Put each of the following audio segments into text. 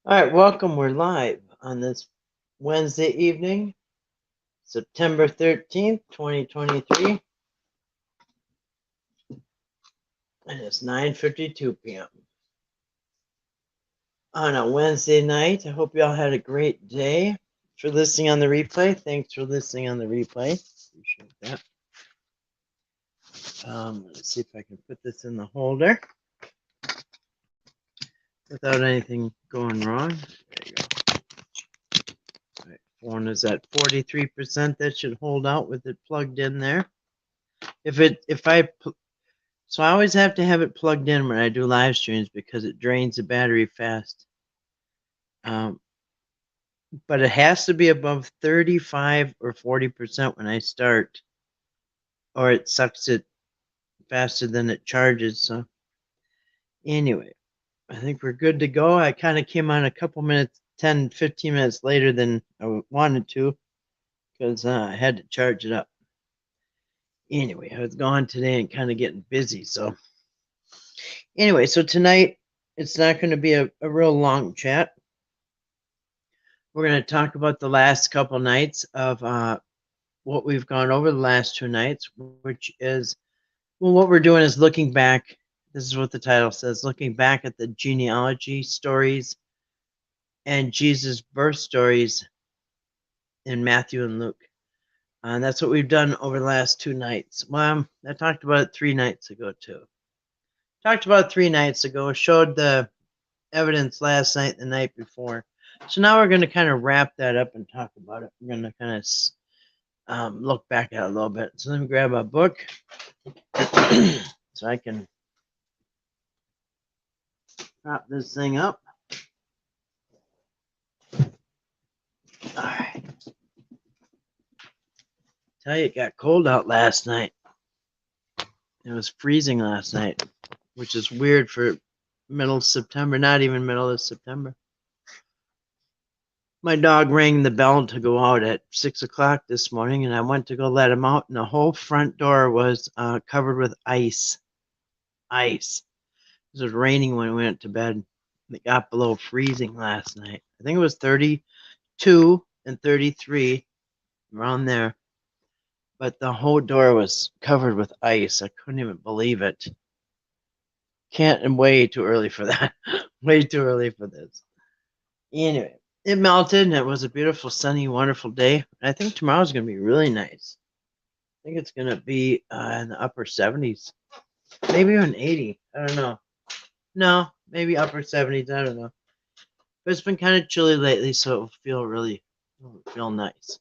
All right, welcome. We're live on this Wednesday evening, September 13th, 2023. And it's 9:52 p.m. on a Wednesday night. I hope you all had a great day. For listening on the replay, thanks for listening on the replay. Appreciate that. Let's see if I can put this in the holder without anything going wrong. There you go. All right, phone is at 43%. That should hold out with it plugged in there. So I always have to have it plugged in when I do live streams because it drains the battery fast. But it has to be above 35 or 40% when I start, or it sucks it faster than it charges. So anyway, I think we're good to go. I kind of came on a couple minutes, 10, 15 minutes later than I wanted to because I had to charge it up. Anyway, I was gone today and kind of getting busy. So anyway, so tonight it's not going to be a real long chat. We're going to talk about the last couple nights of what we've gone over the last two nights, which is, well, what we're doing is looking back. This is what the title says, looking back at the genealogy stories and Jesus' birth stories in Matthew and Luke. And that's what we've done over the last two nights. Well, I talked about it 3 nights ago, too. Talked about it 3 nights ago, showed the evidence last night, the night before. So now we're going to kind of wrap that up and talk about it. We're going to kind of look back at it a little bit. So let me grab a book so I can prop this thing up. All right. Tell you, it got cold out last night. It was freezing last night, which is weird for middle of September, not even middle of September. My dog rang the bell to go out at 6 o'clock this morning, and I went to go let him out, and the whole front door was covered with ice. Ice. It was raining when we went to bed. It got below freezing last night. I think it was 32 and 33, around there. But the whole door was covered with ice. I couldn't even believe it. Can't, way too early for that. Way too early for this. Anyway, it melted and it was a beautiful, sunny, wonderful day. I think tomorrow's going to be really nice. I think it's going to be in the upper 70s. Maybe even 80. I don't know. No, maybe upper 70s. I don't know. But it's been kind of chilly lately, so it'll feel nice.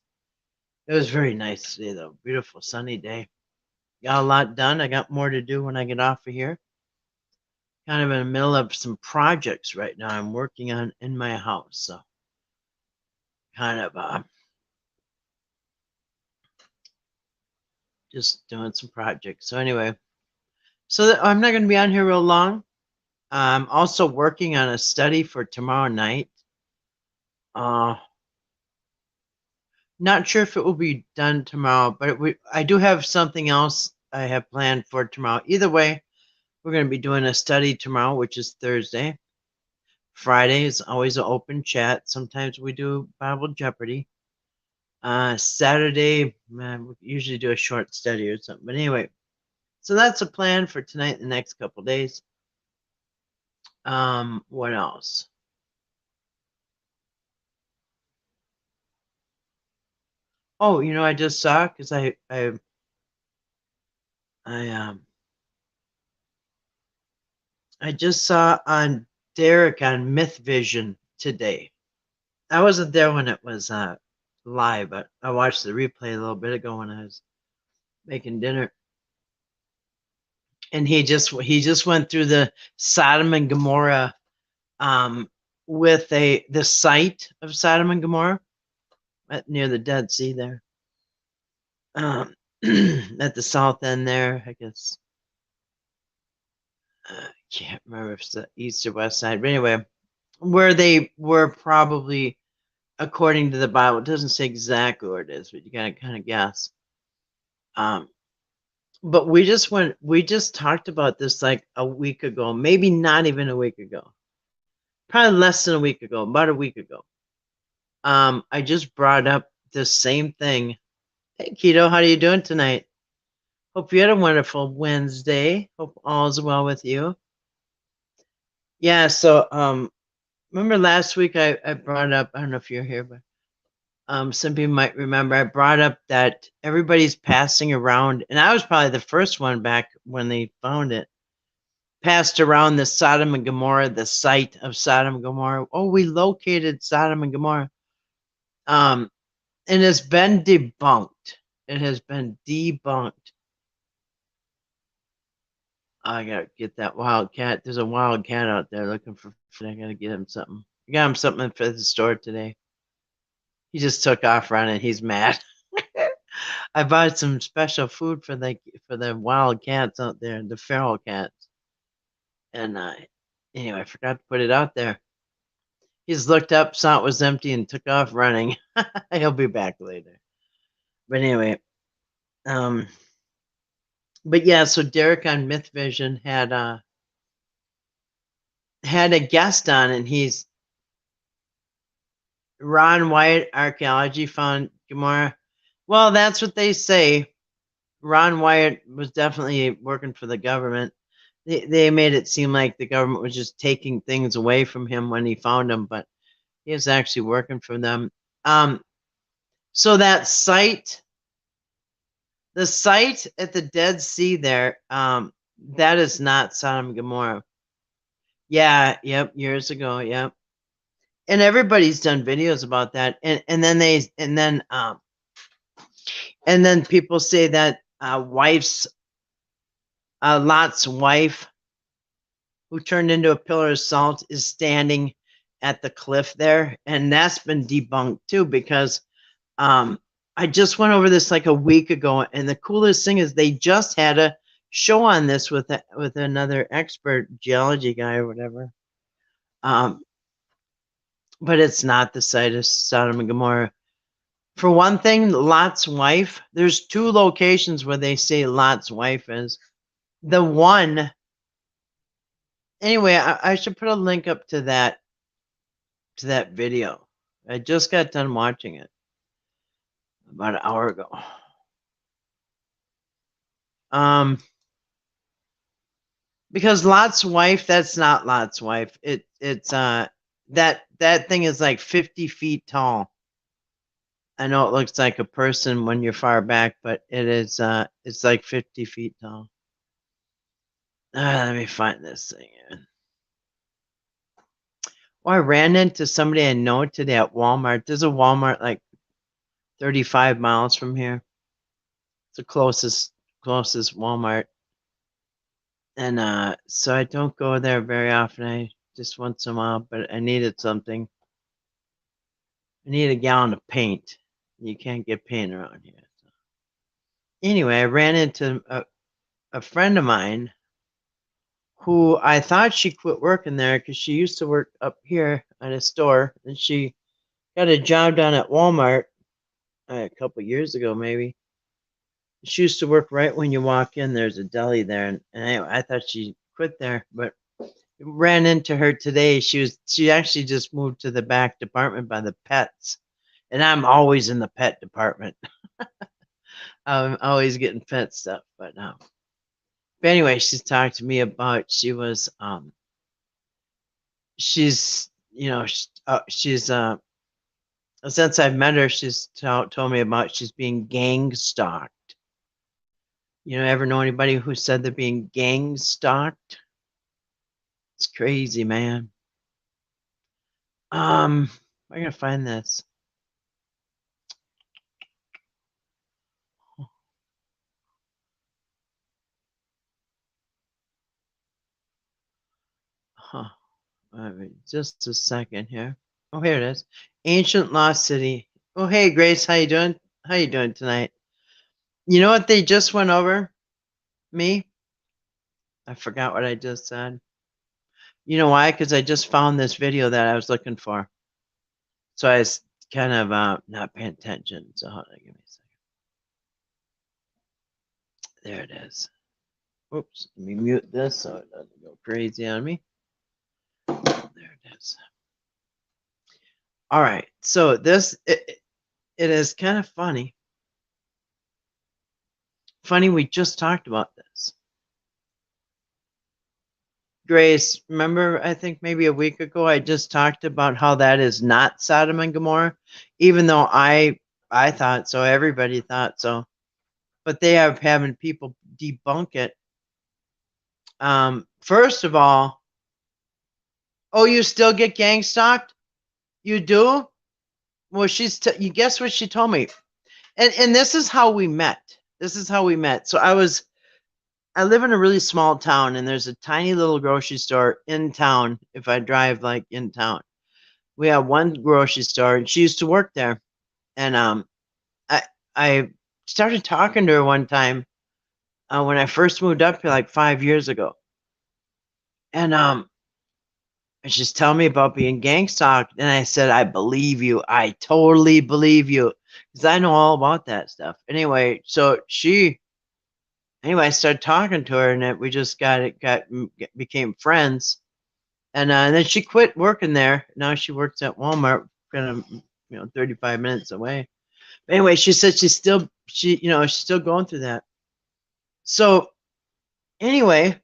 It was very nice today, though. Beautiful, sunny day. Got a lot done. I got more to do when I get off of here. Kind of in the middle of some projects right now I'm working on in my house. So kind of just doing some projects. So anyway, so I'm not going to be on here real long. I'm also working on a study for tomorrow night. Not sure if it will be done tomorrow, but I do have something else I have planned for tomorrow. Either way, we're going to be doing a study tomorrow, which is Thursday. Friday is always an open chat. Sometimes we do Bible Jeopardy. Saturday, we usually do a short study or something. But anyway, so that's a plan for tonight and the next couple days. What else? Oh, I just saw, because I just saw on Derek on Myth Vision today. I wasn't there when it was live, but I watched the replay a little bit ago when I was making dinner. And he just went through the Sodom and Gomorrah with the site of Sodom and Gomorrah near the Dead Sea there. At the south end there, I guess. I can't remember if it's the east or west side, but anyway, where they were probably, according to the Bible, it doesn't say exactly where it is, but you gotta kind of guess. But we just talked about this like a week ago, maybe not even a week ago, probably less than a week ago, about a week ago. I just brought up the same thing. Hey, Keto, how are you doing tonight? Hope you had a wonderful Wednesday. Hope all is well with you. Yeah, so remember last week I brought up, I don't know if you're here, but some people might remember I brought up that everybody's passing around, and I was probably the first one back when they found it, passed around the Sodom and Gomorrah, the site of Sodom and Gomorrah. Oh, we located Sodom and Gomorrah. And it's been debunked. It has been debunked. I gotta get that wild cat. There's a wild cat out there looking for food. I gotta get him something. I got him something for the store today. He just took off running. He's mad. I bought some special food for the wild cats out there, the feral cats. And anyway, I forgot to put it out there. He just looked up, saw it was empty, and took off running. He'll be back later. But anyway, but yeah, so Derek on Myth Vision had a guest on, and he's Ron Wyatt, archaeology found Gomorrah. Well, that's what they say. Ron Wyatt was definitely working for the government. They made it seem like the government was just taking things away from him when he found them, but he was actually working for them. So that site, the site at the Dead Sea there, that is not Sodom and Gomorrah. Yeah, yep, years ago, yep. And everybody's done videos about that. And then people say that Lot's wife, who turned into a pillar of salt, is standing at the cliff there, and that's been debunked too, because I just went over this like a week ago, and the coolest thing is they just had a show on this with another expert geology guy or whatever. But it's not the site of Sodom and Gomorrah. For one thing, Lot's wife, there's two locations where they say Lot's wife is. The one, anyway, I should put a link up to that video. I just got done watching it about an hour ago. Because Lot's wife, that's not Lot's wife. It's that thing is like 50 feet tall. I know it looks like a person when you're far back, but it's like 50 feet tall. Let me find this thing here. Well, I ran into somebody I know today at Walmart. There's a Walmart like 35 miles from here. It's the closest Walmart. And so I don't go there very often. I just once in a while, but I needed something. I need a gallon of paint. You can't get paint around here. So. Anyway, I ran into a friend of mine who I thought she quit working there because she used to work up here at a store, and she got a job down at Walmart a couple years ago, maybe. She used to work right when you walk in. There's a deli there, and anyway, I thought she quit there, but ran into her today. She actually just moved to the back department by the pets, and I'm always in the pet department. I'm always getting pet stuff, but anyway, she's talked to me about she's since I've met her, she's told me about she's being gang stalked. Ever know anybody who said they're being gang stalked? It's crazy, man. I gotta find this. Huh. Just a second here. Oh, here it is. Ancient Lost City. Oh, hey, Grace, how you doing? How you doing tonight? You know what they just went over? Me? I forgot what I just said. You know why? Because I just found this video that I was looking for. So I was kind of not paying attention. So hold on, give me a second. There it is. Oops, let me mute this so it doesn't go crazy on me. There it is. All right. So it is kind of funny. Funny, we just talked about this. Grace, remember, I think maybe a week ago, I just talked about how that is not Sodom and Gomorrah, even though I thought so, everybody thought so, but they are having people debunk it. First of all, oh, you still get gang stalked? You do? Well, you guess what she told me? And this is how we met. This is how we met. So I live in a really small town, and there's a tiny little grocery store in town. If I drive like in town, we have one grocery store, and she used to work there. And I I started talking to her one time when I first moved up here like 5 years ago, and she's telling me about being gang stalked, and I said, I believe you. I totally believe you, because I know all about that stuff. Anyway, I started talking to her, and we just became friends. And then she quit working there. Now she works at Walmart, kind of 35 minutes away. But anyway, she said she's still going through that. So anyway,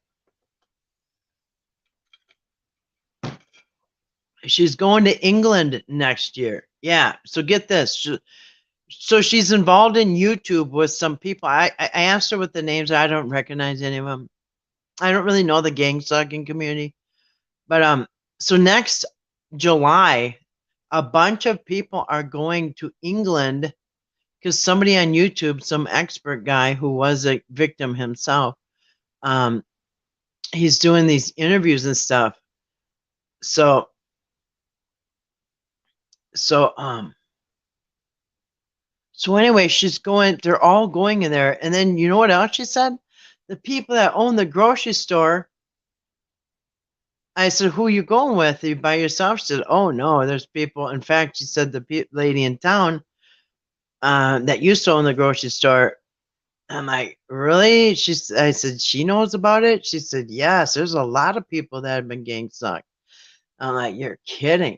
she's going to England next year. Yeah. So get this. So she's involved in YouTube with some people. I asked her what the names are. I don't recognize any of them. I don't really know the gang stalking community. But so next July, a bunch of people are going to England because somebody on YouTube, some expert guy who was a victim himself, he's doing these interviews and stuff. So so so anyway, they're all going in there. And then you know what else she said? The people that own the grocery store. I said, who are you going with? Are you by yourself? She said, oh no, there's people. In fact, she said the lady in town that used to own the grocery store. I'm like, really? I said, she knows about it? She said, yes, there's a lot of people that have been gang stalked. I'm like, you're kidding.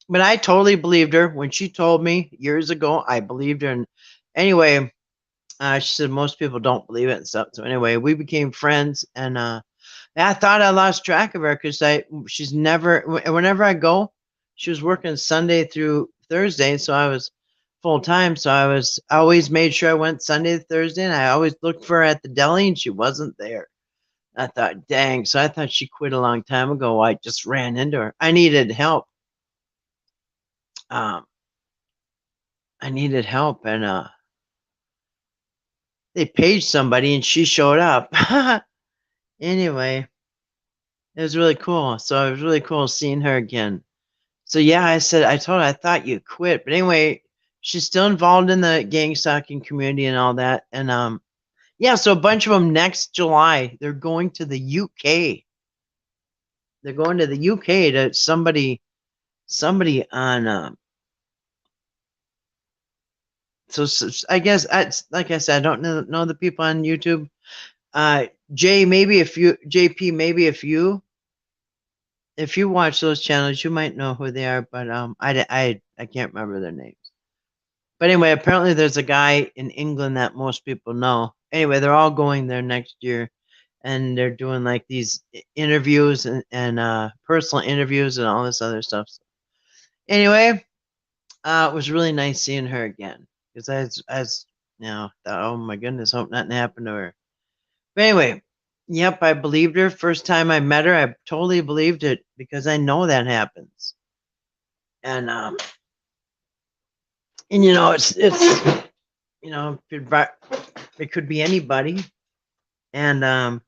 But I totally believed her. When she told me years ago, I believed her. And anyway, she said most people don't believe it and stuff. So anyway, we became friends, and I thought I lost track of her because she's never. Whenever I go, she was working Sunday through Thursday, so I was full time. So I always made sure I went Sunday to Thursday, and I always looked for her at the deli, and she wasn't there. I thought, dang. So I thought she quit a long time ago. I just ran into her. I needed help. I needed help, and they paged somebody, and she showed up. Anyway, it was really cool. So it was really cool seeing her again. So yeah, I told her I thought you quit, but anyway, she's still involved in the gang stalking community and all that. And yeah, so a bunch of them next July, they're going to the UK. They're going to the UK to somebody on. So I guess like I said, I don't know the people on YouTube. JP, maybe if you watch those channels, you might know who they are, but I can't remember their names. But anyway, apparently there's a guy in England that most people know. Anyway, they're all going there next year, and they're doing like these interviews and personal interviews and all this other stuff. Anyway, it was really nice seeing her again because thought, oh my goodness, hope nothing happened to her. But anyway, yep, I believed her. First time I met her, I totally believed it because I know that happens. And it's it could be anybody, and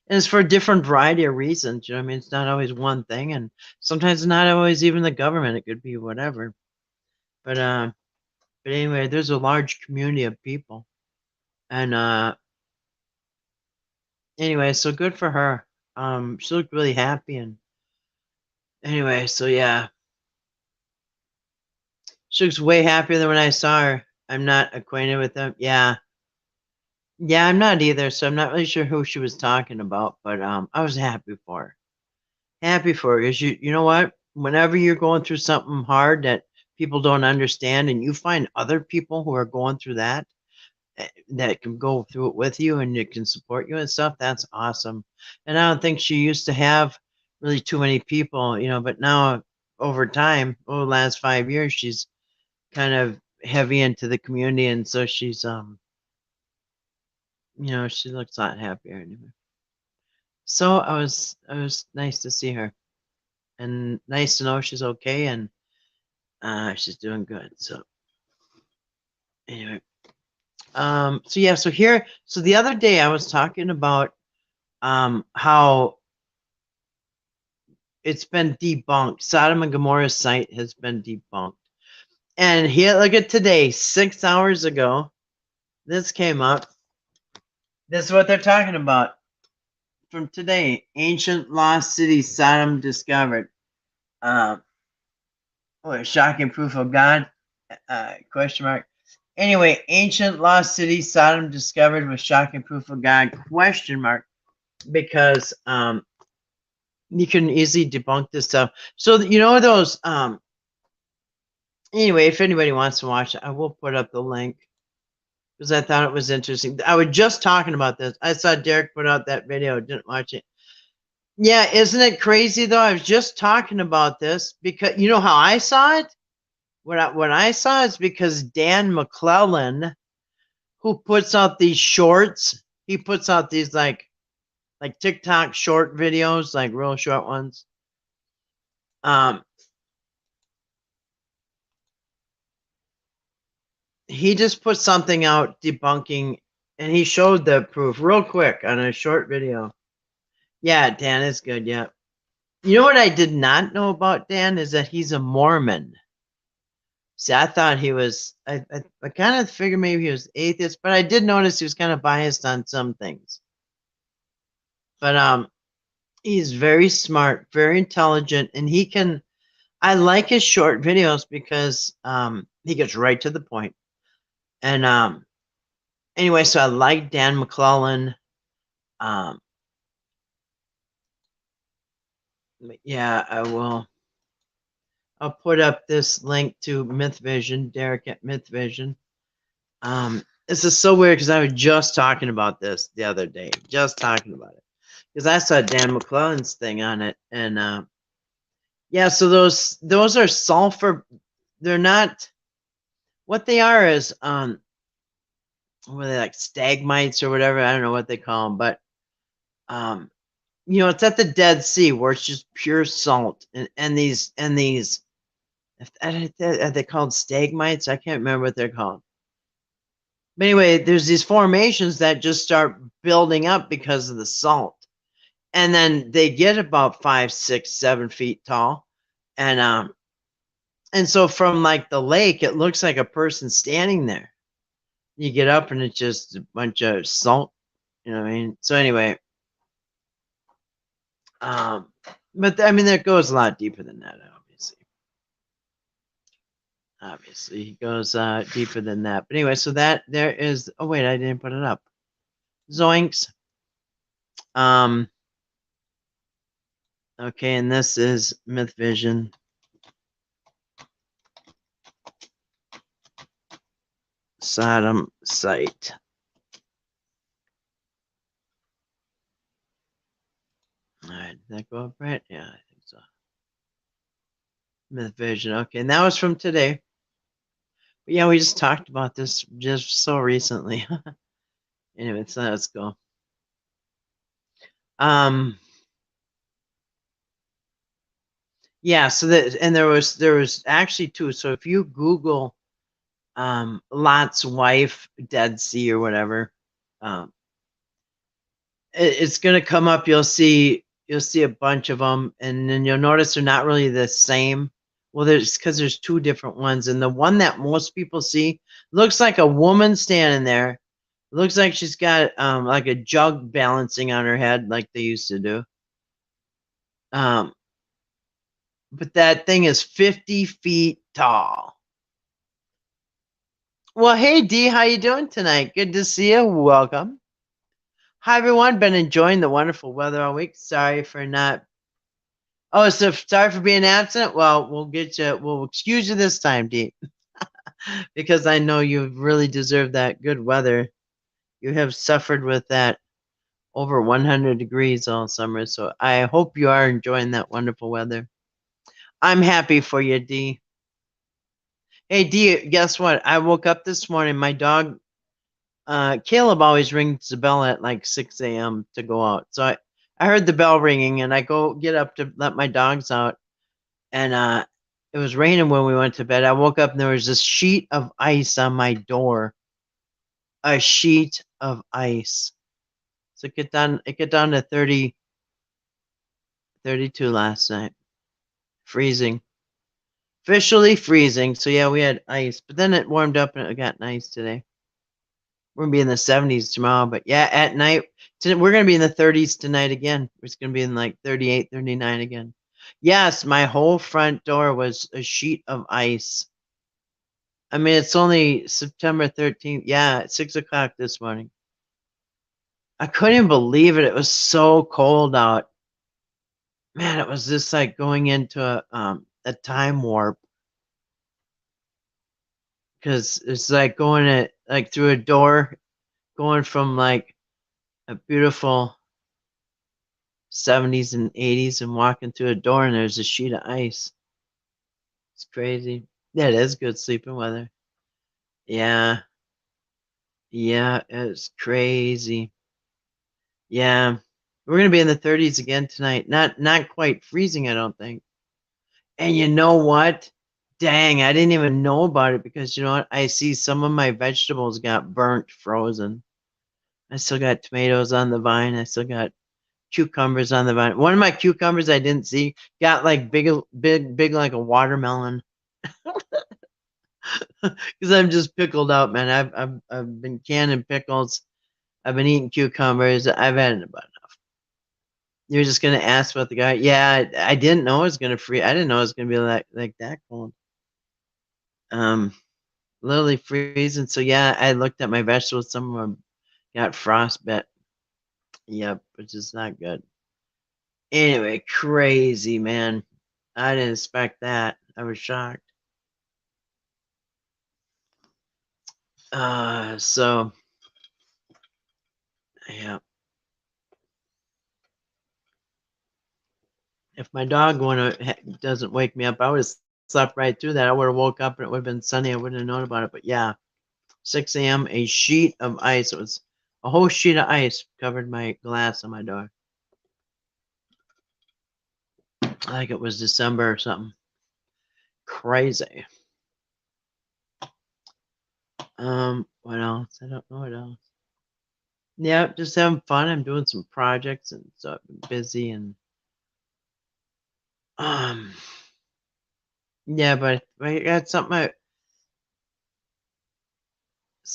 it's for a different variety of reasons. You know what I mean? It's not always one thing, and sometimes it's not always even the government. It could be whatever. But anyway, there's a large community of people, and anyway, so good for her. She looked really happy, and anyway, so yeah, she looks way happier than when I saw her. I'm not acquainted with them. Yeah. Yeah, I'm not either, so I'm not really sure who she was talking about, but I was happy for her happy for you. Is you know what? Whenever you're going through something hard that people don't understand, and you find other people who are going through that, that can go through it with you and it can support you and stuff, that's awesome. And I don't think she used to have really too many people, but now over time, over the last 5 years, she's kind of heavy into the community, and so she's she looks a lot happier anyway. So I was nice to see her, and nice to know she's okay, and she's doing good. So anyway, so yeah, so the other day I was talking about how it's been debunked. Sodom and Gomorrah's site has been debunked. And here, look at today, 6 hours ago, this came up. This is what they're talking about from today. Ancient lost city Sodom discovered. Shocking proof of God? Question mark. Anyway, ancient lost city Sodom discovered with shocking proof of God? Question mark. Because you can easily debunk this stuff. So those anyway, if anybody wants to watch it, I will put up the link because I thought it was interesting. I was just talking about this. I saw Derek put out that video, didn't watch it. Yeah, isn't it crazy though? I was just talking about this because you know how I saw it? What I saw is because Dan McClellan, who puts out these shorts, he puts out these like TikTok short videos, like real short ones. He just put something out debunking, and he showed the proof real quick on a short video. Yeah, Dan is good. Yeah. You know what I did not know about Dan is that he's a Mormon. See, I thought he was. I kind of figured maybe he was atheist, but I did notice he was kind of biased on some things. But he's very smart, very intelligent, and he can. I like his short videos because he gets right to the point. And anyway, so I like Dan McClellan. Yeah, I will. I'll put up this link to Myth Vision, Derek at Myth Vision. This is so weird because I was just talking about this the other day, just talking about it because I saw Dan McClellan's thing on it, and yeah, so those are sulfur. They're not. What they are is were they like stalagmites or whatever? I don't know what they call them, but it's at the Dead Sea where it's just pure salt, and these are they called stalagmites? I can't remember what they're called. But anyway, there's these formations that just start building up because of the salt. And then they get about 5, 6, 7 feet tall. And so from like the lake, it looks like a person standing there. You get up and it's just a bunch of salt. You know what I mean? So anyway, but I mean, that goes a lot deeper than that, obviously. Obviously, he goes deeper than that. But anyway, so that there is. Oh wait, I didn't put it up. Zoinks. Okay, and this is Myth Vision. Sodom site. All right, did that go up right? Yeah, I think so. Myth Vision. Okay, and that was from today. But yeah, we just talked about this just so recently. Anyway, so let's go. Yeah, so that, and there was actually two. So if you Google Lot's wife, Dead Sea or whatever, it's gonna come up. You'll see a bunch of them, and then you'll notice they're not really the same. Well, there's two different ones, and the one that most people see looks like a woman standing there. Looks like she's got like a jug balancing on her head, like they used to do. But that thing is 50 feet tall. Well, hey D, how you doing tonight? Good to see you. Welcome. Hi everyone. Been enjoying the wonderful weather all week. Sorry for not Oh, so sorry for being absent. Well, we'll get you. We'll excuse you this time, Dee, because I know you really deserve that good weather. You have suffered with that over 100 degrees all summer, so I hope you are enjoying that wonderful weather. I'm happy for you, Dee. Hey, Dee, guess what? I woke up this morning. My dog, Caleb, always rings the bell at like 6 a.m. to go out. So I heard the bell ringing, and I go get up to let my dogs out, and it was raining when we went to bed. I woke up and there was this sheet of ice on my door. A sheet of ice. So it get down to 30, 32 last night. Freezing. Officially freezing. So yeah, we had ice. But then it warmed up and it got nice today. We're gonna be in the 70s tomorrow, but yeah, at night we're gonna be in the 30s tonight again. It's gonna be in like 38, 39 again. Yes, my whole front door was a sheet of ice. I mean, it's only September 13th. Yeah, at 6 o'clock this morning. I couldn't believe it. It was so cold out. Man, it was just like going into a time warp, because it's like like through a door, going from like a beautiful 70s and 80s and walking through a door and there's a sheet of ice. It's crazy. Yeah, it is good sleeping weather. Yeah, yeah, it's crazy. Yeah, we're gonna be in the 30s again tonight. Not quite freezing, I don't think. And you know what? Dang, I didn't even know about it, because you know what? I see some of my vegetables got burnt frozen. I still got tomatoes on the vine. I still got cucumbers on the vine. One of my cucumbers I didn't see got like big like a watermelon. Because I'm just pickled out, man. I've been canning pickles. I've been eating cucumbers. I've had it about enough. You're just gonna ask about the guy? Yeah, I didn't know it was gonna freeze. I didn't know it was gonna be like that cold. Um, Literally freezing. So yeah, I looked at my vegetables. Some of them got frostbite. Yep, which is not good. Anyway, crazy, man. I didn't expect that. I was shocked. So yeah, if my dog doesn't wake me up, I would have slept right through that. I would have woke up and it would have been sunny. I wouldn't have known about it. But yeah, 6 a.m. A sheet of ice. It was a whole sheet of ice covered my glass on my door. Like it was December or something. Crazy. What else? I don't know what else. Yeah, just having fun. I'm doing some projects, and so I've been busy, and um yeah, but I got something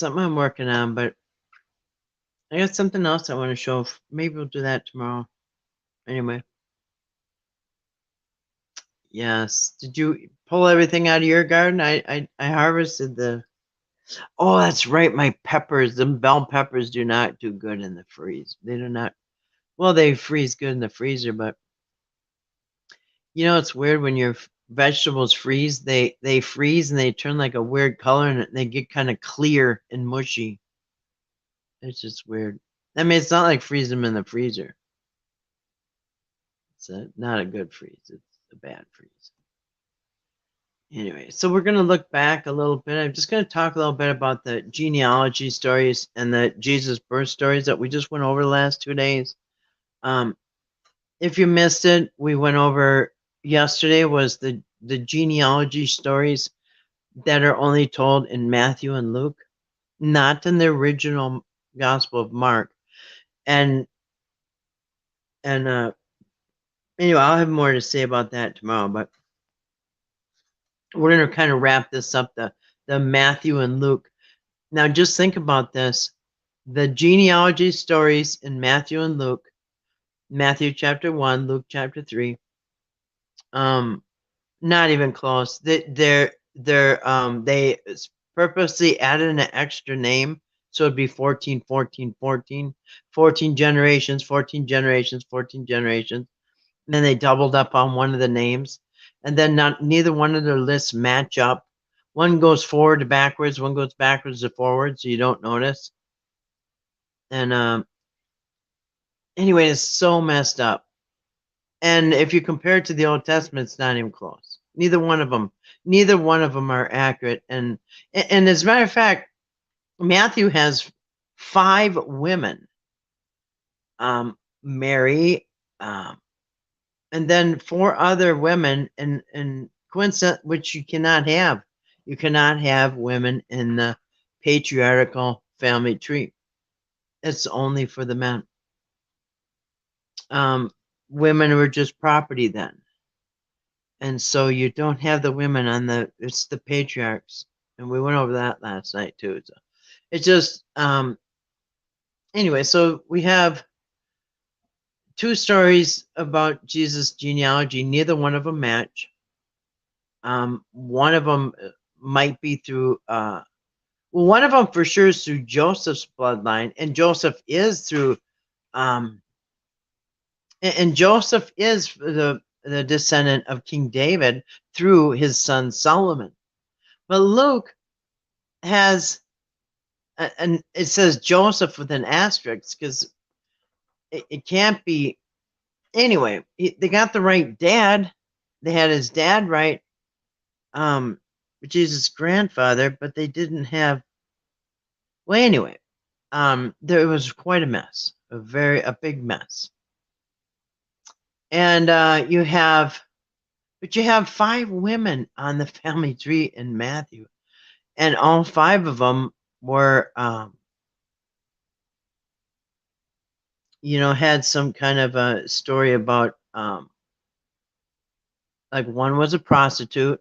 I'm working on, but I got something else I want to show. Maybe we'll do that tomorrow. Anyway, yes. Did you pull everything out of your garden? I harvested the. Oh, that's right. My peppers, the bell peppers, do not do good in the freeze. They do not. Well, they freeze good in the freezer, but you know it's weird when your vegetables freeze. They freeze and they turn like a weird color, and they get kind of clear and mushy. It's just weird. I mean, it's not like freeze them in the freezer. It's not a good freeze. It's a bad freeze. Anyway, so we're going to look back a little bit. I'm just going to talk a little bit about the genealogy stories and the Jesus birth stories that we just went over the last 2 days. Um, if you missed it, we went over yesterday was the genealogy stories that are only told in Matthew and Luke, not in the original Gospel of Mark. And and anyway, I'll have more to say about that tomorrow, but we're going to kind of wrap this up, the Matthew and Luke. Now, just think about this. The genealogy stories in Matthew and Luke, Matthew chapter 1, Luke chapter 3, um, not even close. They purposely added an extra name, so it'd be 14, 14, 14, 14 generations, 14 generations, 14 generations. then they doubled up on one of the names, and then neither one of their lists match up. One goes forward to backwards, one goes backwards to forward, so you don't notice. And anyway, it's so messed up. And if you compare it to the Old Testament, it's not even close. Neither one of them are accurate. And as a matter of fact, Matthew has 5 women, Mary, and then 4 other women, and coincidence, which you cannot have. You cannot have women in the patriarchal family tree. It's only for the men. Women were just property then. And so you don't have the women on it's the patriarchs. And we went over that last night too. So it's just, anyway, so we have 2 stories about Jesus' genealogy. Neither one of them match. One of them might be through, one of them for sure is through Joseph's bloodline, and Joseph is through, and Joseph is the descendant of King David through his son Solomon. But Luke has, and it says Joseph with an asterisk because it can't be. Anyway, they got the right dad. They had his dad right, Jesus' grandfather, but they didn't have. Well, anyway, there was quite a mess, a big mess. And you have 5 women on the family tree in Matthew, and all 5 of them were, had some kind of a story about, like one was a prostitute,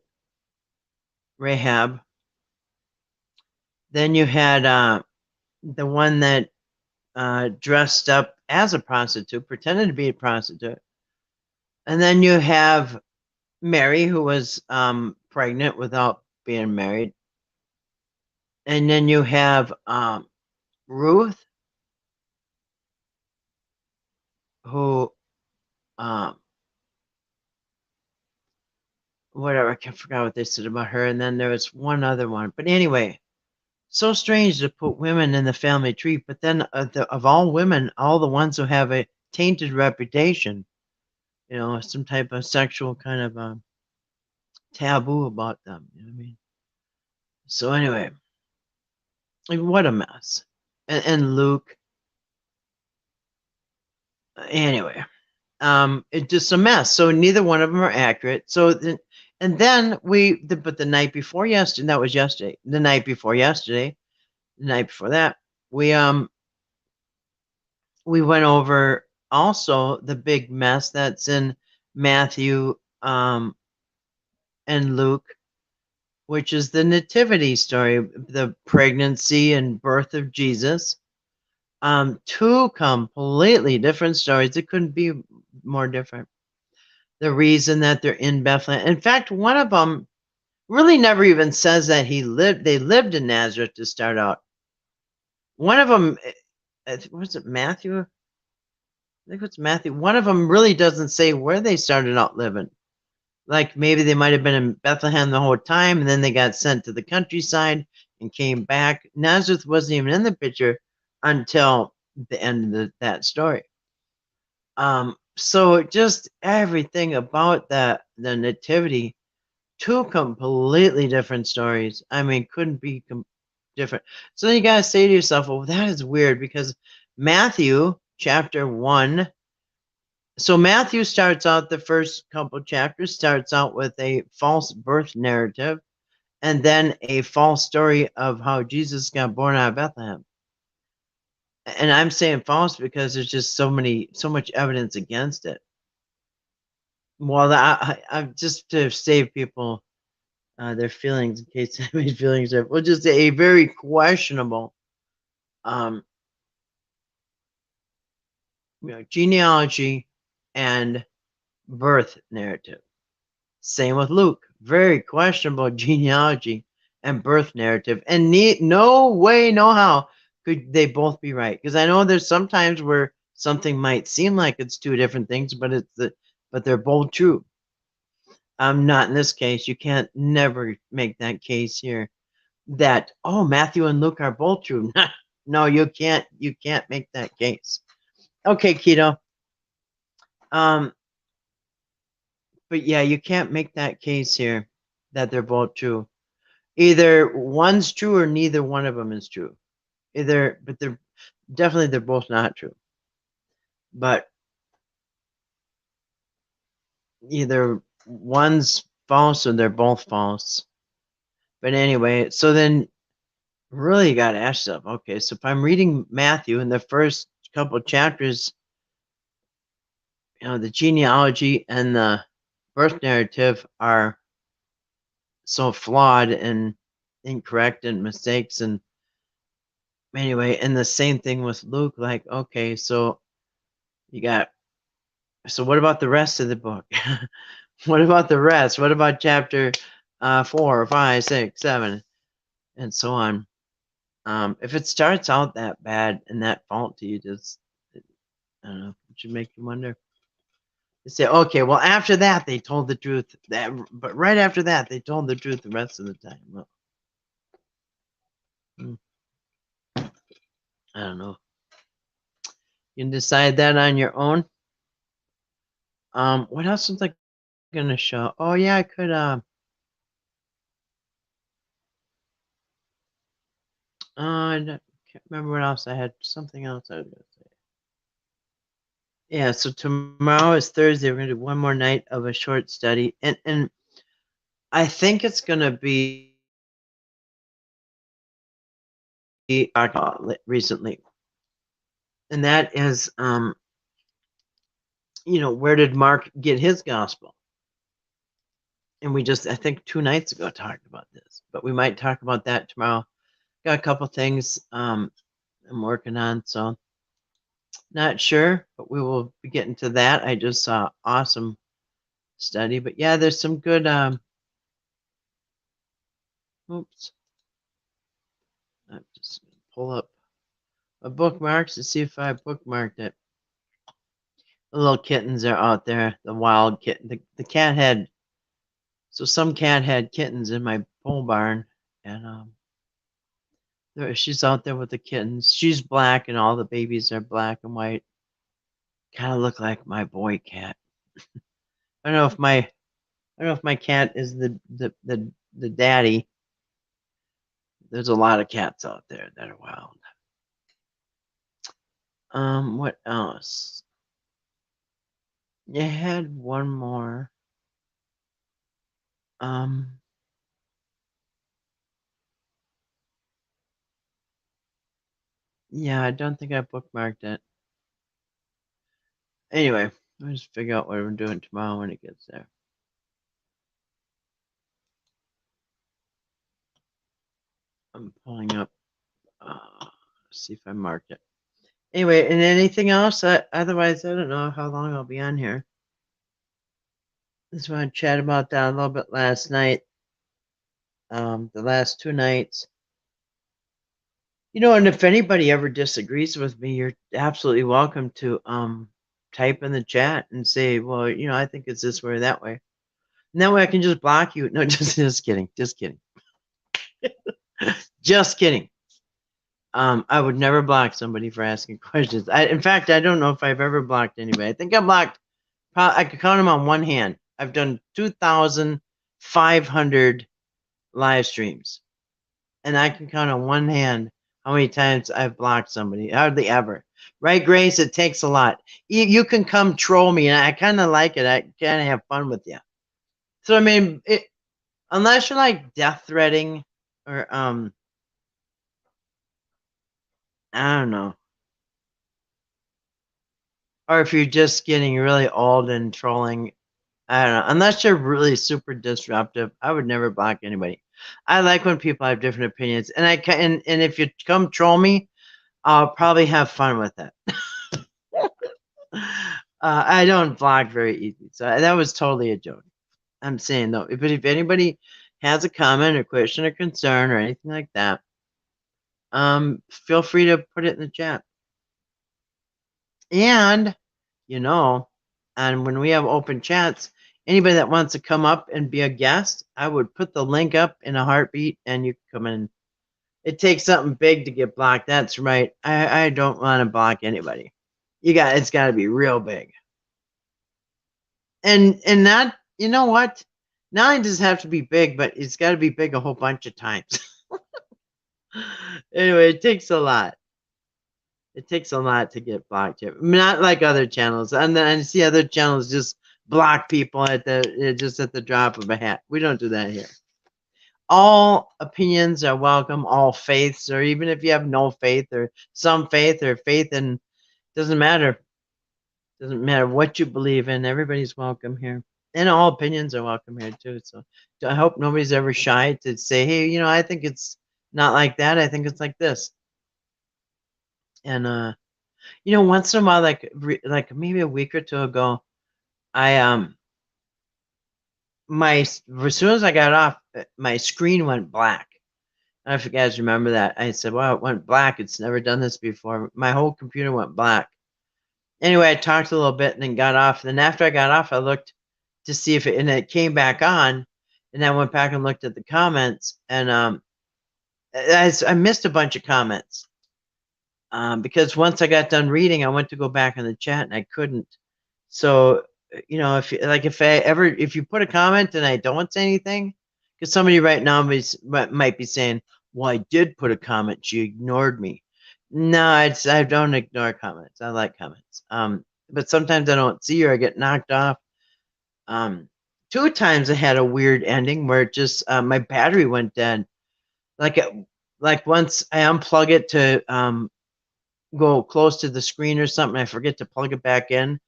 Rahab. Then you had the one that dressed up as a prostitute, pretended to be a prostitute. And then you have Mary, who was pregnant without being married. And then you have Ruth, who, whatever, I forgot what they said about her. And then there was one other one. But anyway, so strange to put women in the family tree. But then of all women, all the ones who have a tainted reputation, some type of sexual kind of taboo about them. You know what I mean? So anyway, like, what a mess. And Luke, anyway, it's just a mess. So neither one of them are accurate. So and then but the night before yesterday, that was yesterday. The night before yesterday, the night before that, we went over also the big mess that's in Matthew and Luke, which is the nativity story, the pregnancy and birth of Jesus. 2 completely different stories. It couldn't be more different. The reason that they're in Bethlehem. In fact, one of them really never even says that they lived in Nazareth to start out. One of them, was it Matthew? I think it's Matthew. One of them really doesn't say where they started out living. Like maybe they might have been in Bethlehem the whole time, and then they got sent to the countryside and came back. Nazareth wasn't even in the picture until the end of that story. So just everything about the nativity, 2 completely different stories. I mean, couldn't be different. So then you got to say to yourself, well, that is weird, because Matthew chapter 1. So Matthew starts out, the first couple chapters starts out with a false birth narrative, and then a false story of how Jesus got born out of Bethlehem. And I'm saying false because there's just so much evidence against it. Well, I just to save people their feelings, in case anybody's feelings are, we'll just say a very questionable genealogy and birth narrative. Same with Luke, very questionable genealogy and birth narrative, and no way, no how could they both be right. Because I know there's sometimes where something might seem like it's 2 different things, but but they're both true. Not in this case. You can't never make that case here that, oh, Matthew and Luke are both true. No, you can't make that case. Okay, Keto. But yeah, you can't make that case here that they're both true. Either one's true or neither one of them is true. But they're both not true. But either one's false or they're both false. But anyway, so then really got to ask yourself, okay, so if I'm reading Matthew in the first couple of chapters, the genealogy and the birth narrative are so flawed and incorrect and mistakes, and anyway, and the same thing with Luke, like, okay, so what about the rest of the book? What about the rest? What about chapter 4, 5, 6, 7, and so on? If it starts out that bad and that faulty, I don't know, it should make you wonder. You say, okay, well, after that they told the truth, but right after that they told the truth the rest of the time. Well, I don't know. You can decide that on your own. What else was I gonna show? Oh yeah, I could. I can't remember what else I had. Something else I was gonna say. Yeah, so tomorrow is Thursday. We're gonna do one more night of a short study, and I think it's gonna be recently, and that is where did Mark get his gospel? And we just, I think 2 nights ago, talked about this, but we might talk about that tomorrow. Got a couple things I'm working on, so not sure, but we will be getting to that. I just saw awesome study, but yeah, there's some good. Oops, I'm just gonna pull up a bookmarks to see if I bookmarked it. The little kittens are out there. The wild kitten. The cat had. So some cat had kittens in my pole barn, and she's out there with the kittens. She's black, and all the babies are black and white. Kind of look like my boy cat. I don't know if my cat is the daddy. There's a lot of cats out there that are wild. What else? You had one more. Yeah, I don't think I bookmarked it. Anyway, I'll just figure out what we're doing tomorrow when it gets there. I'm pulling up. See if I marked it. Anyway, and anything else? Otherwise, I don't know how long I'll be on here. Just want to chat about that a little bit last night. The last 2 nights. And if anybody ever disagrees with me, you're absolutely welcome to type in the chat and say, well, I think it's this way or that way. And that way I can just block you. No, just kidding. Just kidding. Just kidding. I would never block somebody for asking questions. In fact, I don't know if I've ever blocked anybody. I think I could count them on one hand. I've done 2,500 live streams, and I can count on one hand how many times I've blocked somebody. Hardly ever. Right, Grace? It takes a lot. You can come troll me, and I kind of like it. I kind of have fun with you. So, I mean, unless you're like death threatening or, I don't know. Or if you're just getting really old and trolling, I don't know. Unless you're really super disruptive, I would never block anybody. I like when people have different opinions, and and if you come troll me, I'll probably have fun with it. I don't block very easy, so that was totally a joke. I'm saying though, but if anybody has a comment or question or concern or anything like that, feel free to put it in the chat. And And when we have open chats, anybody that wants to come up and be a guest, I would put the link up in a heartbeat and you can come in. It takes something big to get blocked. That's right. I don't want to block anybody. It's got to be real big. And not, you know what? Not only does it have to be big, but it's got to be big a whole bunch of times. Anyway, it takes a lot. It takes a lot to get blocked here. Not like other channels. And then I see other channels just block people at the drop of a hat. We don't do that here. All opinions are welcome, all faiths, or even if you have no faith or some faith or faith in, doesn't matter. Doesn't matter what you believe in, everybody's welcome here. And all opinions are welcome here too. So I hope nobody's ever shy to say, hey, I think it's not like that. I think it's like this. And once in a while, like maybe a week or two ago, I as soon as I got off, my screen went black. I don't know if you guys remember that. I said, wow, it went black. It's never done this before. My whole computer went black. Anyway, I talked a little bit and then got off. Then after I got off, I looked to see if and it came back on. And I went back and looked at the comments. And I missed a bunch of comments. Because once I got done reading, I went to go back in the chat and I couldn't. So, if you put a comment and I don't say anything, because somebody right now might be saying, well, I did put a comment. She ignored me. No, I don't ignore comments. I like comments. But sometimes I don't see or I get knocked off. 2 times I had a weird ending where it just my battery went dead. Like once I unplug it to go close to the screen or something, I forget to plug it back in.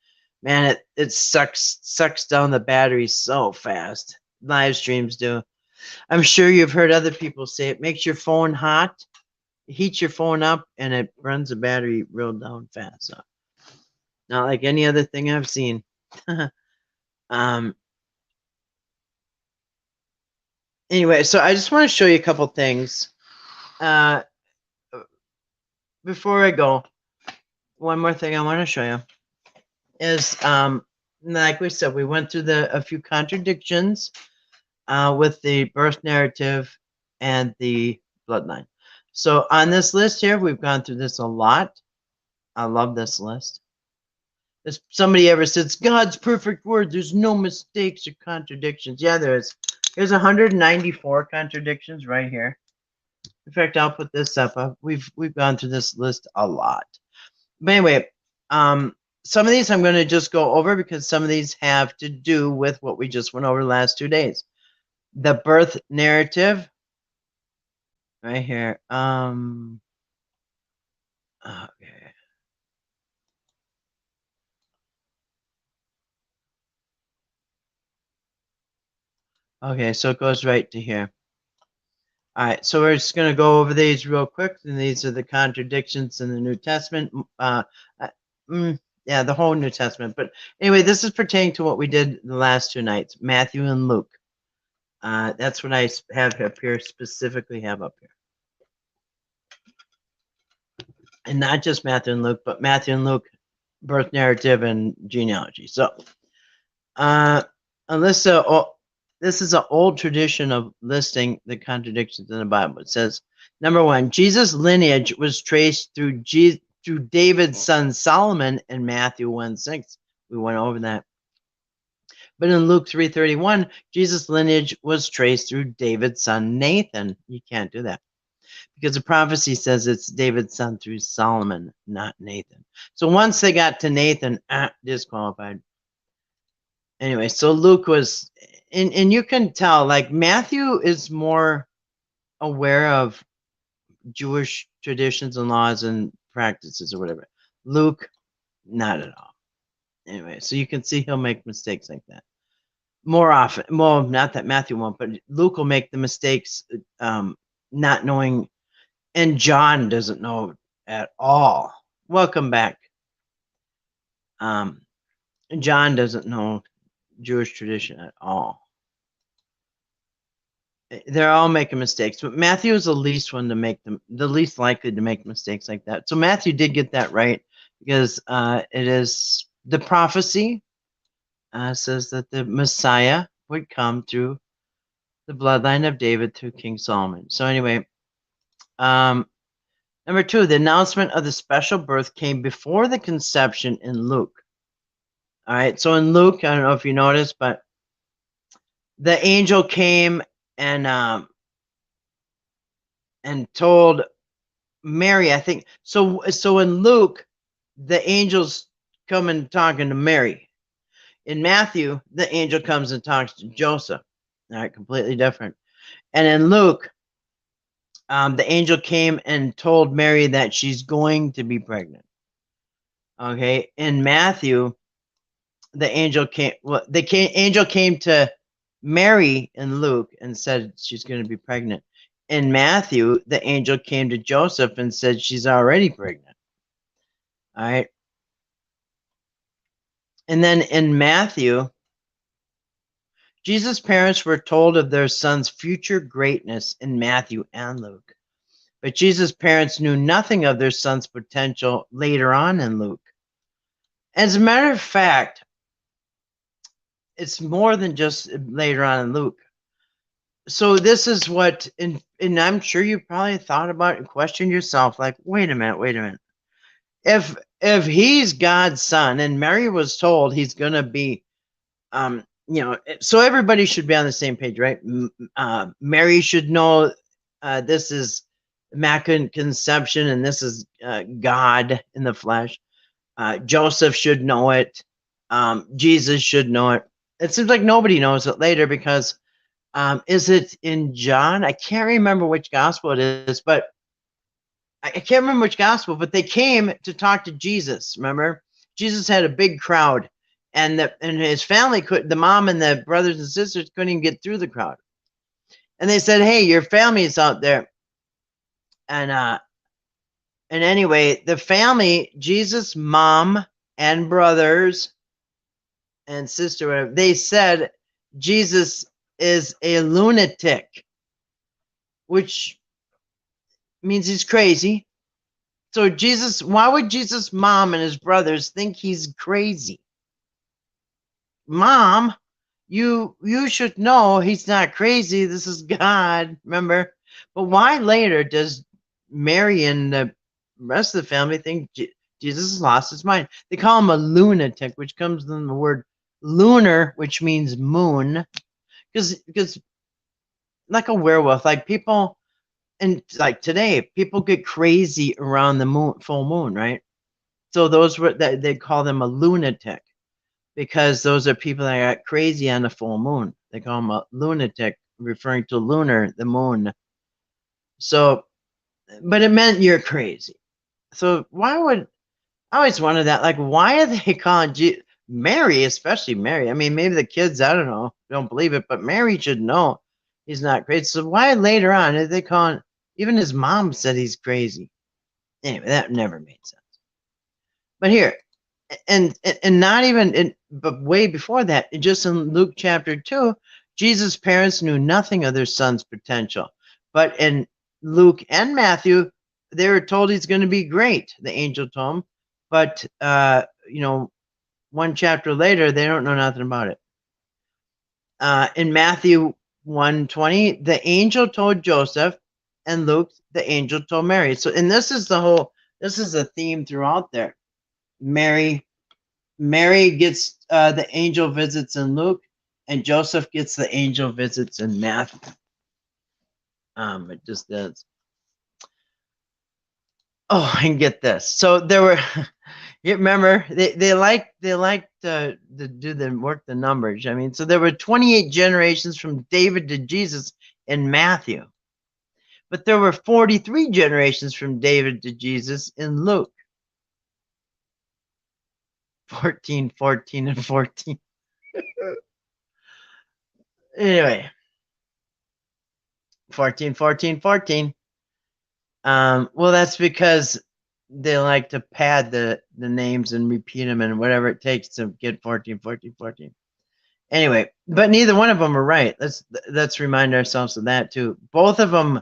Man, it sucks down the battery so fast. Live streams do. I'm sure you've heard other people say it makes your phone hot, heats your phone up, and it runs the battery real down fast. So, not like any other thing I've seen. Anyway, so I just want to show you a couple things. Before I go, one more thing I want to show you is like we said, we went through a few contradictions with the birth narrative and the bloodline. So on this list here, we've gone through this a lot. I love this list. If somebody ever says God's perfect word, there's no mistakes or contradictions. Yeah, there is. There's 194 contradictions right here. In fact, I'll put this up. We've gone through this list a lot. But anyway, some of these I'm going to just go over because some of these have to do with what we just went over the last 2 days. The birth narrative, right here. Okay. Okay, so it goes right to here. All right, so we're just going to go over these real quick, and these are the contradictions in the New Testament. Yeah, the whole New Testament. But anyway, this is pertaining to what we did the last 2 nights, Matthew and Luke. That's what I have up here, specifically have up here. And not just Matthew and Luke, but Matthew and Luke, birth narrative and genealogy. So, Alyssa, this is an old tradition of listing the contradictions in the Bible. It says, number 1, Jesus' lineage was traced through David's son Solomon in Matthew 1:6. We went over that. But in Luke 3:31, Jesus' lineage was traced through David's son Nathan. You can't do that because the prophecy says it's David's son through Solomon, not Nathan. So once they got to Nathan, disqualified. Anyway, so Luke was, and you can tell, like Matthew is more aware of Jewish traditions and laws and practices or whatever. Luke, not at all. Anyway, so you can see he'll make mistakes like that more often. Well, not that Matthew won't, but Luke will make the mistakes not knowing, and John doesn't know at all. Welcome back. John doesn't know Jewish tradition at all. They're all making mistakes, but Matthew is the least one to make them, the least likely to make mistakes like that. So Matthew did get that right because it is the prophecy says that the Messiah would come through the bloodline of David through King Solomon. So anyway, number 2, the announcement of the special birth came before the conception in Luke. All right, so in Luke, I don't know if you noticed, but the angel came and told Mary, I think. So in Luke, the angels come and talking to Mary. In Matthew, the angel comes and talks to Joseph. All right, completely different. And in Luke, the angel came and told Mary that she's going to be pregnant. Okay, in Matthew, the angel came. Well, angel came to Mary in Luke and said she's going to be pregnant. In Matthew, the angel came to Joseph and said she's already pregnant. All right. And then in Matthew, Jesus' parents were told of their son's future greatness in Matthew and Luke. But Jesus' parents knew nothing of their son's potential later on in Luke. As a matter of fact, it's more than just later on in Luke. So this is what, and I'm sure you probably thought about and questioned yourself, like, wait a minute. If he's God's son and Mary was told he's going to be, so everybody should be on the same page, right? Mary should know this is immaculate conception and this is God in the flesh. Joseph should know it. Jesus should know it. It seems like nobody knows it later because is it in John? I can't remember which gospel it is, but I can't remember which gospel, but they came to talk to Jesus. Remember, Jesus had a big crowd, and his family the mom and the brothers and sisters couldn't even get through the crowd. And they said, "Hey, your family is out there." And anyway, the family, Jesus' mom and brothers and sister, whatever, they said Jesus is a lunatic, which means he's crazy. So why would Jesus' mom and his brothers think he's crazy? Mom, you should know he's not crazy. This is God, remember? But why later does Mary and the rest of the family think Jesus has lost his mind? They call him a lunatic, which comes from the word lunar, which means moon. Because like a werewolf, like people, and like today, people get crazy around the full moon, right? So those they call them a lunatic because those are people that got crazy on the full moon. They call them a lunatic, referring to lunar, the moon. So, but it meant you're crazy. So I always wondered that, like, why are they calling Mary, especially Mary? I mean, maybe the kids, I don't know, don't believe it, but Mary should know he's not crazy. So why later on are they calling? Even his mom said he's crazy. Anyway, that never made sense. But here, and not even, but way before that, just in Luke chapter 2, Jesus' parents knew nothing of their son's potential. But in Luke and Matthew, they were told he's going to be great, the angel told them. But, one chapter later, they don't know nothing about it. In Matthew 1:20, the angel told Joseph, and Luke, the angel told Mary. So, and this is a theme throughout there. Mary gets the angel visits in Luke, and Joseph gets the angel visits in Matthew. It just does. Oh, and get this. So there were, you remember, they like to do the numbers. I mean, so there were 28 generations from David to Jesus in Matthew, but there were 43 generations from David to Jesus in Luke. 14, 14, and 14. Anyway, 14, 14, 14. Well, that's because they like to pad the names and repeat them and whatever it takes to get 14, 14, 14. Anyway, but neither one of them are right. Let's remind ourselves of that too. Both of them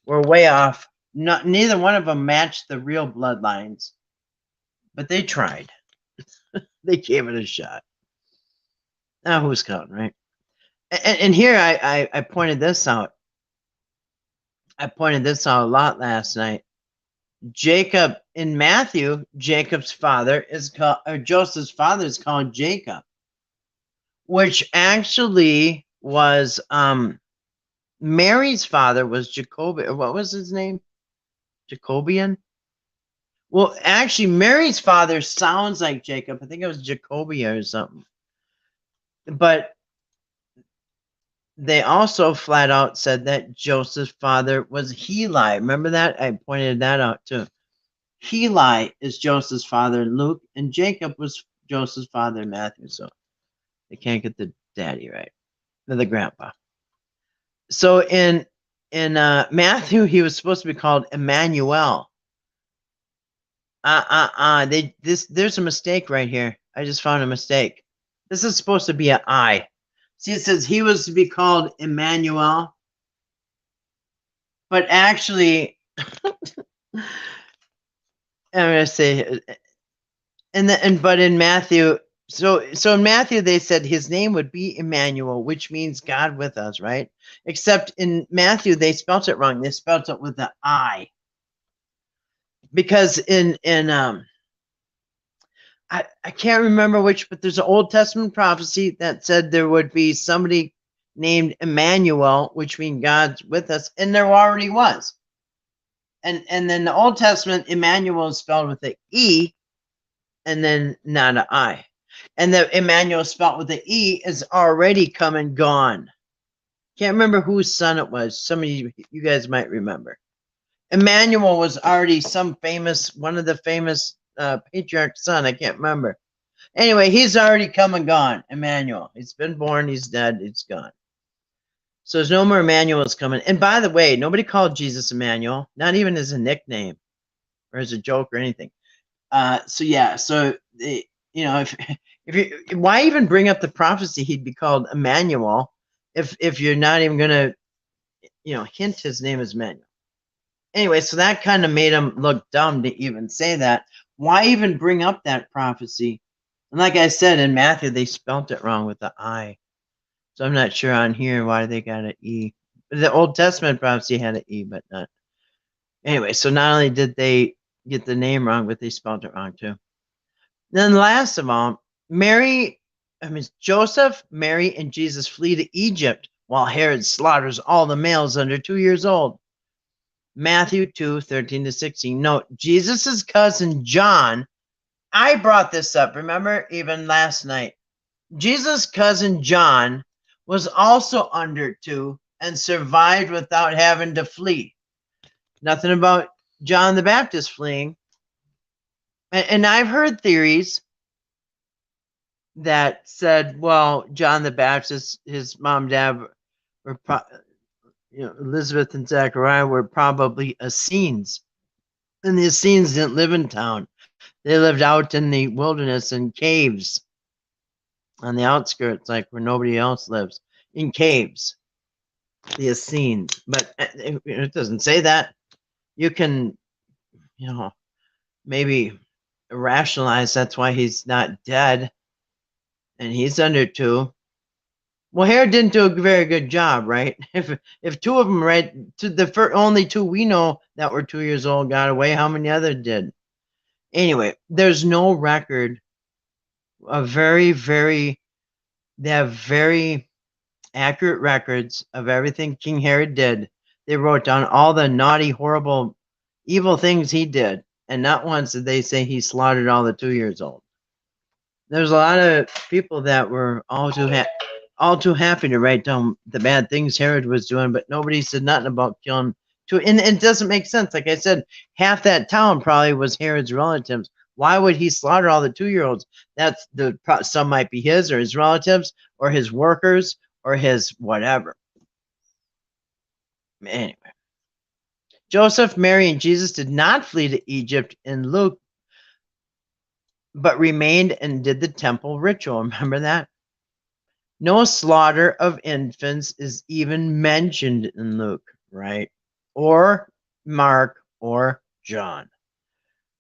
were way off. Neither one of them matched the real bloodlines, but they tried. They gave it a shot. Now who's counting, right? And here I pointed this out. I pointed this out a lot last night. Jacob in Matthew, Jacob's father is called, or Joseph's father is called Jacob, which actually was Mary's father was Jacob. What was his name? Jacobian. Well, actually, Mary's father sounds like Jacob. I think it was Jacobia or something. But they also flat out said that Joseph's father was Heli. Remember that? I pointed that out too. Heli is Joseph's father in Luke, and Jacob was Joseph's father in Matthew. So they can't get the daddy right, the grandpa. So in Matthew, he was supposed to be called Emmanuel. There's a mistake right here. I just found a mistake. This is supposed to be an I. See, it says he was to be called Emmanuel, but actually, I'm gonna say, but in Matthew, so in Matthew they said his name would be Emmanuel, which means God with us, right? Except in Matthew they spelt it wrong. They spelt it with the I, because in I can't remember which, but there's an Old Testament prophecy that said there would be somebody named Emmanuel, which means God's with us, and there already was. And then the Old Testament, Emmanuel is spelled with the E, and then not an I. And the Emmanuel spelled with the E is already come and gone. Can't remember whose son it was. Some of you guys might remember. Emmanuel was already one of the famous patriarch's son. I can't remember. Anyway, he's already come and gone. Emmanuel. He's been born. He's dead. He's gone. So there's no more Emmanuel's coming. And by the way, nobody called Jesus Emmanuel, not even as a nickname or as a joke or anything. So yeah. So if you why even bring up the prophecy he'd be called Emmanuel if you're not even gonna hint his name is Emmanuel. Anyway, so that kind of made him look dumb to even say that. Why even bring up that prophecy? And like I said, in Matthew, they spelt it wrong with the I. So I'm not sure on here why they got an E. The Old Testament prophecy had an E, but not. Anyway, so not only did they get the name wrong, but they spelled it wrong too. Then last of all, Joseph, Mary, and Jesus flee to Egypt while Herod slaughters all the males under 2 years old. Matthew 2:13-16. Note, Jesus' cousin John, I brought this up, remember, even last night. Jesus' cousin John was also under 2 and survived without having to flee. Nothing about John the Baptist fleeing. And I've heard theories that said, well, John the Baptist, his mom and dad were, Elizabeth and Zachariah were probably Essenes. And the Essenes didn't live in town. They lived out in the wilderness in caves on the outskirts, like where nobody else lives, in caves. The Essenes. But it doesn't say that. You can, maybe rationalize that's why he's not dead and he's under 2. Well, Herod didn't do a very good job, right? If 2 of them, right, to the only 2 we know that were 2 years old got away, how many others did? Anyway, there's no record of they have very accurate records of everything King Herod did. They wrote down all the naughty, horrible, evil things he did, and not once did they say he slaughtered all the 2 years old. There's a lot of people that were all too happy to write down the bad things Herod was doing, but nobody said nothing about killing 2. And it doesn't make sense. Like I said, half that town probably was Herod's relatives. Why would he slaughter all the 2-year-olds? Some might be his or his relatives or his workers or his whatever. Anyway, Joseph, Mary, and Jesus did not flee to Egypt in Luke, but remained and did the temple ritual. Remember that? No slaughter of infants is even mentioned in Luke, right? Or Mark or John.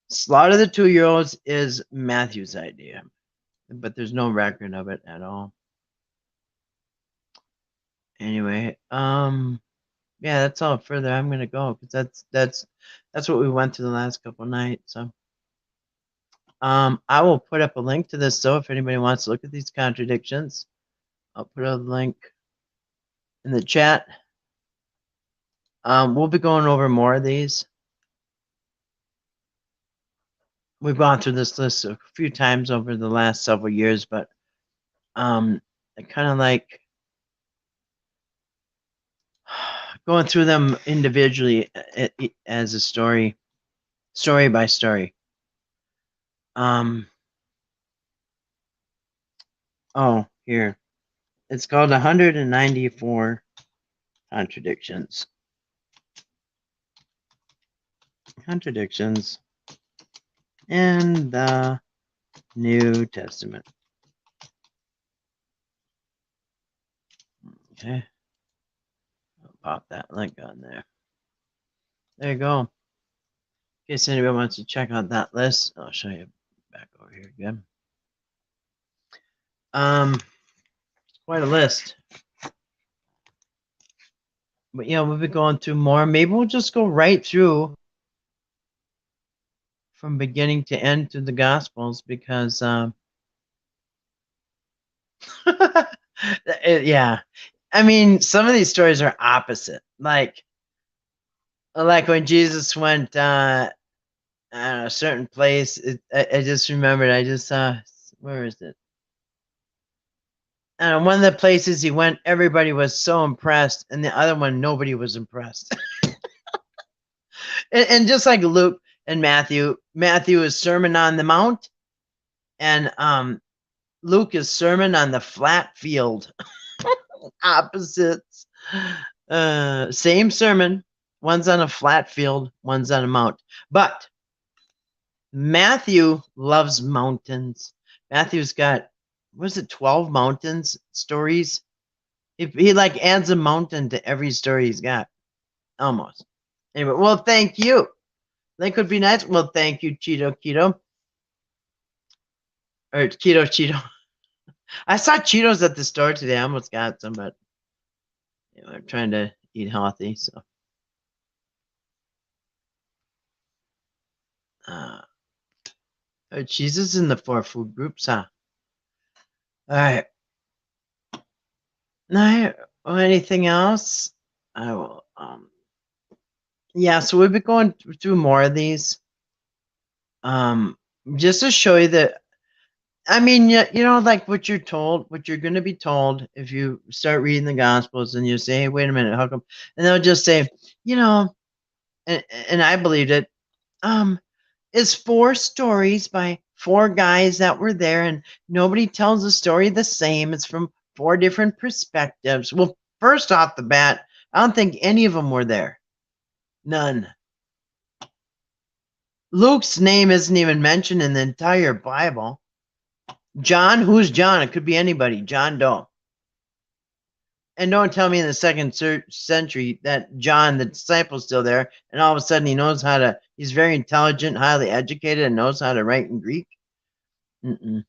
Slaughter the 2-year-olds is Matthew's idea, but there's no record of it at all. Anyway, yeah, that's all further I'm gonna go because that's what we went through the last couple nights. So, I will put up a link to this though if anybody wants to look at these contradictions. I'll put a link in the chat. We'll be going over more of these. We've gone through this list a few times over the last several years, but I kind of like going through them individually as a story by story. Oh, here. It's called 194 Contradictions. Contradictions in the New Testament. Okay. I'll pop that link on there. There you go. In case anybody wants to check out that list, I'll show you back over here again. Quite a list. But yeah, we'll be going through more. Maybe we'll just go right through from beginning to end through the Gospels because yeah. I mean, some of these stories are opposite. Like when Jesus went a certain place. I just remembered. I just saw, where is it? One of the places he went, everybody was so impressed, and the other one, nobody was impressed. and just like Luke and Matthew is Sermon on the Mount, and Luke is Sermon on the Flat Field. Opposites. Same sermon. One's on a flat field, one's on a mount. But Matthew loves mountains. Matthew's got, what is it, 12 mountains stories? He like adds a mountain to every story he's got. Almost. Anyway, well, thank you. That could be nice. Well, thank you, Cheeto Keto. Or Keto. I saw Cheetos at the store today. I almost got some, but you know, I'm trying to eat healthy, so. Jesus in the 4 food groups, huh? All right. No, anything else? I will. Yeah, so we'll be going through more of these. Just to show you that. I mean, you know, like what you're told, what you're going to be told if you start reading the Gospels and you say, hey, wait a minute, how come? And they'll just say, you know, and I believed it. It's 4 stories by 4 guys that were there, and nobody tells the story the same. It's from 4 different perspectives. Well, first off the bat, I don't think any of them were there. None. Luke's name isn't even mentioned in the entire Bible. John, who's John? It could be anybody. John Doe. And don't tell me in the 2nd century that John, the disciple's still there, and all of a sudden he knows how to, he's very intelligent, highly educated, and knows how to write in Greek. Mm-mm.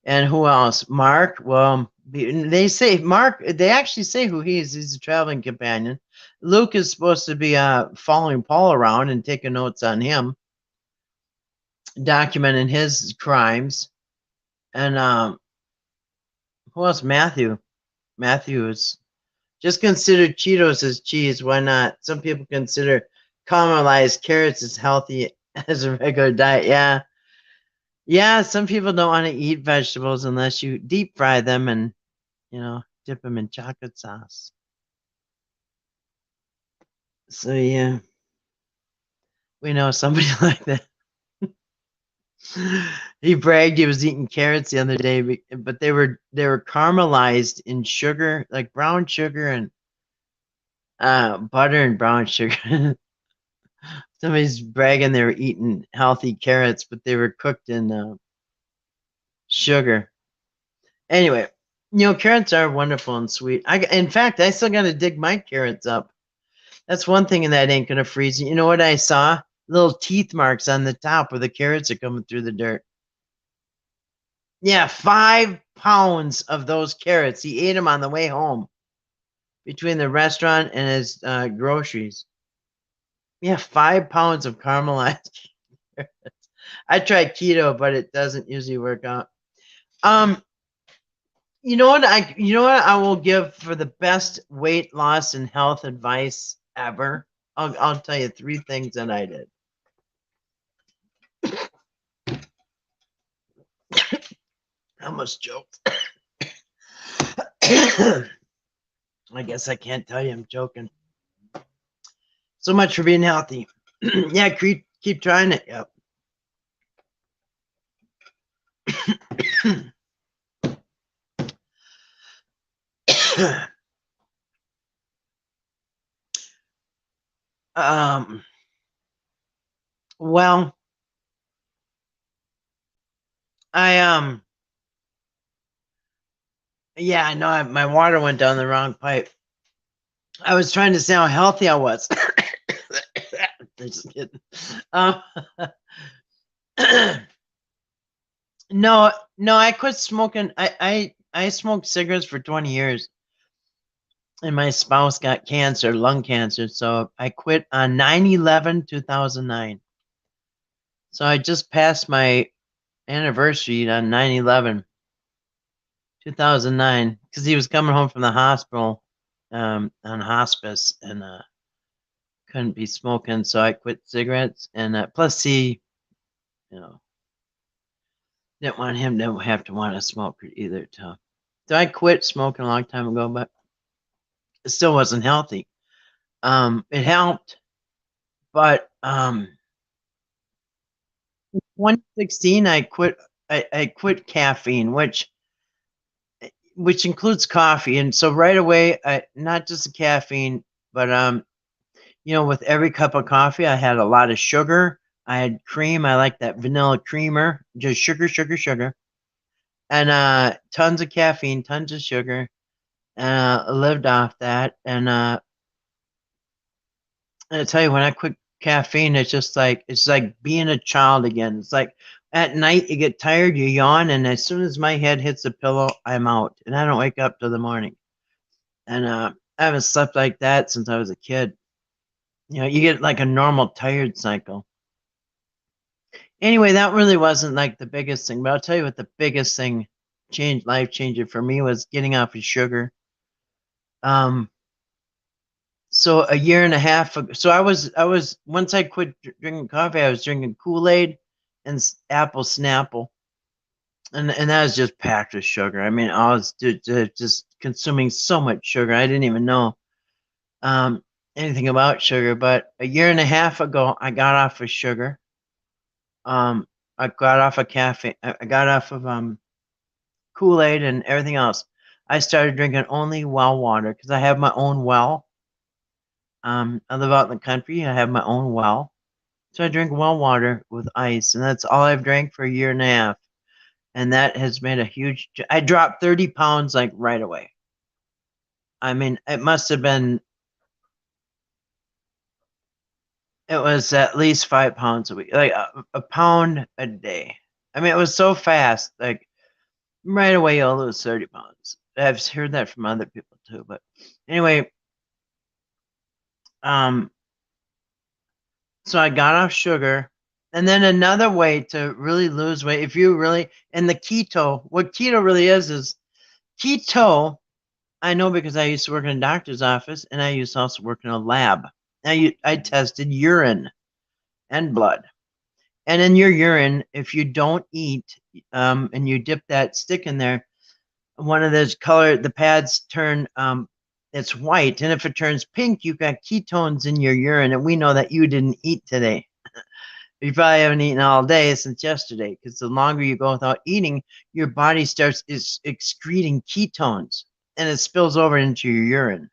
And who else? Mark. Well, they say Mark, they actually say who he is. He's a traveling companion. Luke is supposed to be following Paul around and taking notes on him, documenting his crimes. And who else? Matthew. Matthew is just consider Cheetos as cheese. Why not? Some people consider caramelized carrots as healthy as a regular diet. Yeah. Yeah, some people don't want to eat vegetables unless you deep fry them and, you know, dip them in chocolate sauce. So, yeah. We know somebody like that. He bragged he was eating carrots the other day, but they were caramelized in sugar, like brown sugar and butter and brown sugar. Somebody's bragging they were eating healthy carrots, but they were cooked in sugar. Anyway, you know, carrots are wonderful and sweet. In fact, I still got to dig my carrots up. That's one thing that ain't going to freeze. You know what I saw? Little teeth marks on the top where the carrots are coming through the dirt. Yeah, 5 pounds of those carrots. He ate them on the way home between the restaurant and his groceries. Yeah, 5 pounds of caramelized carrots. I tried keto, but it doesn't usually work out. You know what I will give for the best weight loss and health advice ever? I'll tell you 3 things that I did. I almost choked. I guess I can't tell you I'm joking. So much for being healthy. Yeah, keep trying it. Yep. Well, yeah, I know my water went down the wrong pipe. I was trying to say how healthy I was. Just kidding. No, I quit smoking. I smoked cigarettes for 20 years. And my spouse got cancer, lung cancer. So I quit on 9/11/2009. So I just passed my anniversary on 9/11/2009 because he was coming home from the hospital on hospice and couldn't be smoking. So I quit cigarettes. And plus he, didn't want him to have to want to smoke either. So I quit smoking a long time ago, but it still wasn't healthy. It helped, but 2016 I quit. I quit caffeine, which includes coffee, and so right away, not just the caffeine, but with every cup of coffee, I had a lot of sugar. I had cream. I like that vanilla creamer, just sugar, sugar, sugar, and tons of caffeine, tons of sugar. And lived off that, and I tell you, when I quit caffeine, it's like being a child again. It's like at night you get tired, you yawn, and as soon as my head hits the pillow, I'm out, and I don't wake up till the morning. And I haven't slept like that since I was a kid. You get like a normal tired cycle. Anyway, that really wasn't like the biggest thing, but I'll tell you what the biggest thing life changer for me was getting off of sugar. So a year and a half ago, so I was once I quit drinking coffee, I was drinking Kool-Aid and apple Snapple, and that was just packed with sugar. I mean, I was just consuming so much sugar. I didn't even know anything about sugar. But a year and a half ago, I got off of sugar. I got off of caffeine. I got off of Kool-Aid and everything else. I started drinking only well water because I have my own well. I live out in the country. I have my own well. So I drink well water with ice, and that's all I've drank for a year and a half. And that has made a huge, I dropped 30 pounds like right away. I mean, it must have been, it was at least 5 pounds a week, like a pound a day. I mean, it was so fast, like right away you'll lose 30 pounds. I've heard that from other people too, but anyway, so I got off sugar. And then another way to really lose weight, if you really, and the keto, what keto really is keto, I know because I used to work in a doctor's office and I used to also work in a lab. I tested urine and blood. And in your urine, if you don't eat and you dip that stick in there, one of those the pads turn, it's white. And if it turns pink, you've got ketones in your urine. And we know that you didn't eat today. You probably haven't eaten all day since yesterday, because the longer you go without eating, your body starts excreting ketones, and it spills over into your urine.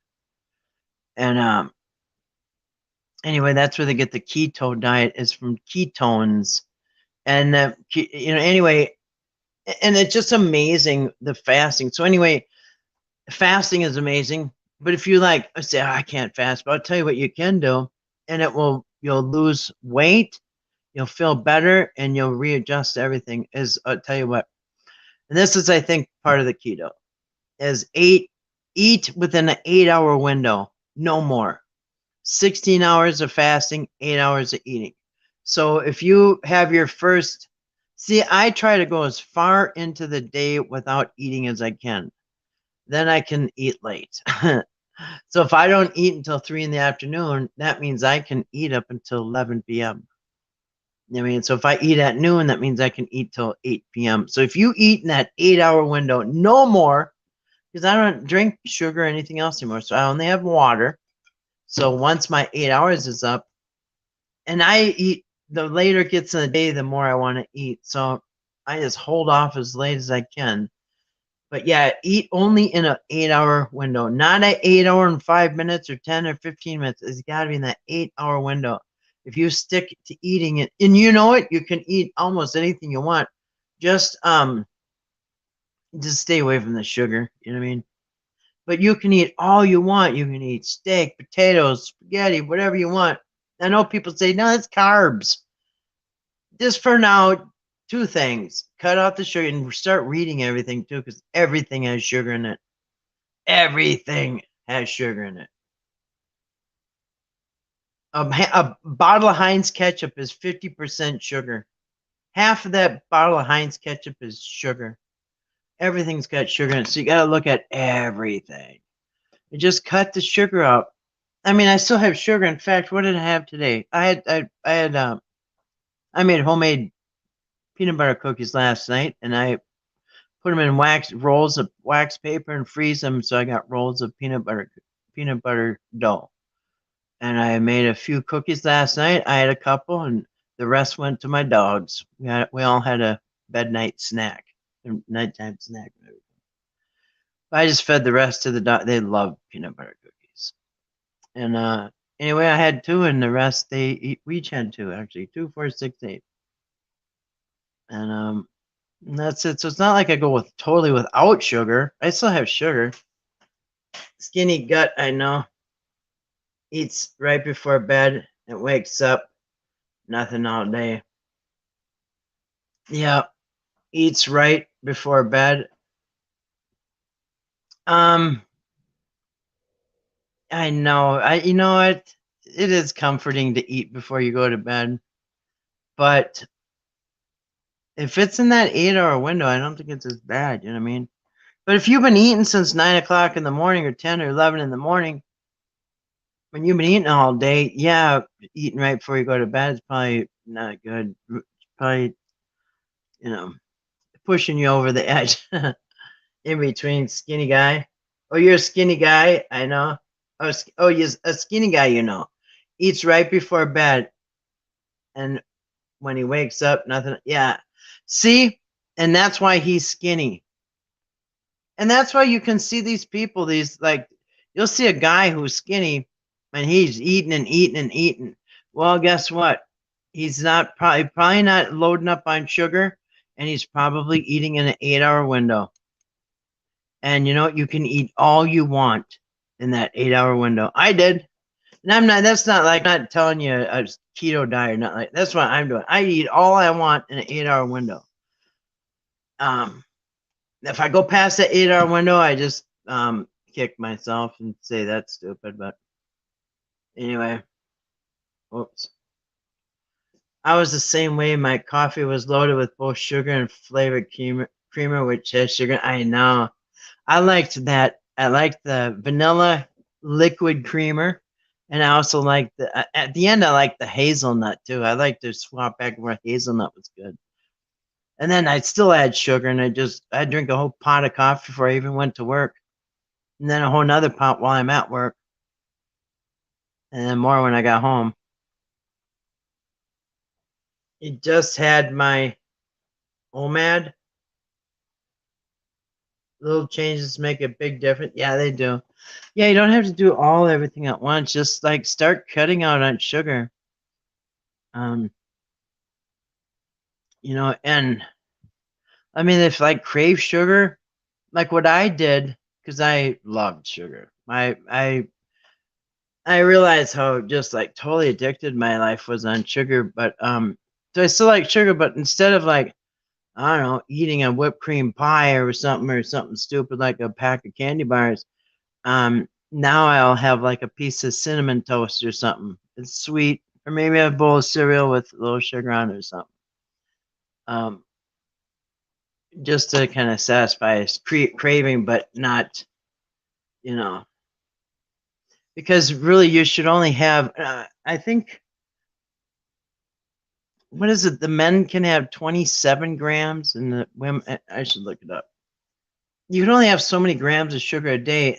And anyway, that's where they get the keto diet, is from ketones. And anyway, and it's just amazing, the fasting. So anyway, fasting is amazing. But if you say, I can't fast, but I'll tell you what you can do, and you'll lose weight. You'll feel better, and you'll readjust everything. I'll tell you what, and this is, I think, part of the keto is eat within an 8-hour window, no more. 16 hours of fasting, 8 hours of eating. So if you have your first, see, I try to go as far into the day without eating as I can. Then I can eat late. So if I don't eat until 3 in the afternoon, that means I can eat up until 11 p.m. I mean, so if I eat at noon, that means I can eat till 8 p.m. So if you eat in that 8-hour window, no more, because I don't drink sugar or anything else anymore. So I only have water. So once my 8 hours is up, and I eat, the later it gets in the day, the more I want to eat. So I just hold off as late as I can. But yeah, eat only in an 8-hour window, not an 8 hour and 5 minutes or 10 or 15 minutes. It's got to be in that 8-hour window. If you stick to eating it, and you know it, you can eat almost anything you want. Just stay away from the sugar. You know what I mean? But you can eat all you want. You can eat steak, potatoes, spaghetti, whatever you want. I know people say, no, it's carbs. Just for now, 2 things. Cut out the sugar and start reading everything too, because everything has sugar in it. Everything has sugar in it. A bottle of Heinz ketchup is 50% sugar. Half of that bottle of Heinz ketchup is sugar. Everything's got sugar in it, so you got to look at everything. You just cut the sugar out. I mean, I still have sugar. In fact, what did I have today? I made homemade peanut butter cookies last night, and I put them in rolls of wax paper and freeze them. So I got rolls of peanut butter dough. And I made a few cookies last night. I had a couple, and the rest went to my dogs. We all had a nighttime snack. I just fed the rest to the dog. They love peanut butter cookies. And anyway, I had 2, and the rest we each had 2 actually. 2, 4, 6, 8. And that's it. So it's not like I go totally without sugar. I still have sugar. Skinny gut, I know. Eats right before bed. It wakes up. Nothing all day. Yeah. Eats right before bed. I know. You know what? It is comforting to eat before you go to bed. But if it's in that 8-hour window, I don't think it's as bad. You know what I mean? But if you've been eating since 9 o'clock in the morning or 10 or 11 in the morning, when you've been eating all day, yeah, eating right before you go to bed is probably not good. Probably, pushing you over the edge. In between, skinny guy. Oh, you're a skinny guy? I know. You're a skinny guy, eats right before bed. And when he wakes up, nothing. Yeah. See? And that's why he's skinny. And that's why you can see these people, you'll see a guy who's skinny and he's eating and eating and eating. Well, guess what? He's not probably not loading up on sugar, and he's probably eating in an 8-hour window. And you can eat all you want in that 8-hour window. I did. And that's not like, I'm not telling you a keto diet or not like, that's what I'm doing. I eat all I want in an 8-hour window. If I go past that 8-hour window, I just kick myself and say that's stupid. But anyway, whoops. I was the same way. My coffee was loaded with both sugar and flavored creamer, which has sugar. I know. I liked that. I liked the vanilla liquid creamer. And I also liked at the end, I liked the hazelnut too. I like to swap back and forth. Hazelnut was good. And then I'd still add sugar, and I'd drink a whole pot of coffee before I even went to work. And then a whole nother pot while I'm at work. And then more when I got home. It just had my OMAD. Little changes make a big difference. Yeah, they do. Yeah, you don't have to do everything at once. Just start cutting out on sugar. And I mean, if crave sugar, like what I did, because I loved sugar. I realized how just totally addicted my life was on sugar. But so I still like sugar, but instead of I don't know, eating a whipped cream pie or something stupid like a pack of candy bars. Now I'll have like a piece of cinnamon toast or something. It's sweet, or maybe a bowl of cereal with a little sugar on it or something. Um, just to kind of satisfy a craving, but not, you know, because really you should only have. I think what is it? The men can have 27 grams, and the women. I should look it up. You can only have so many grams of sugar a day.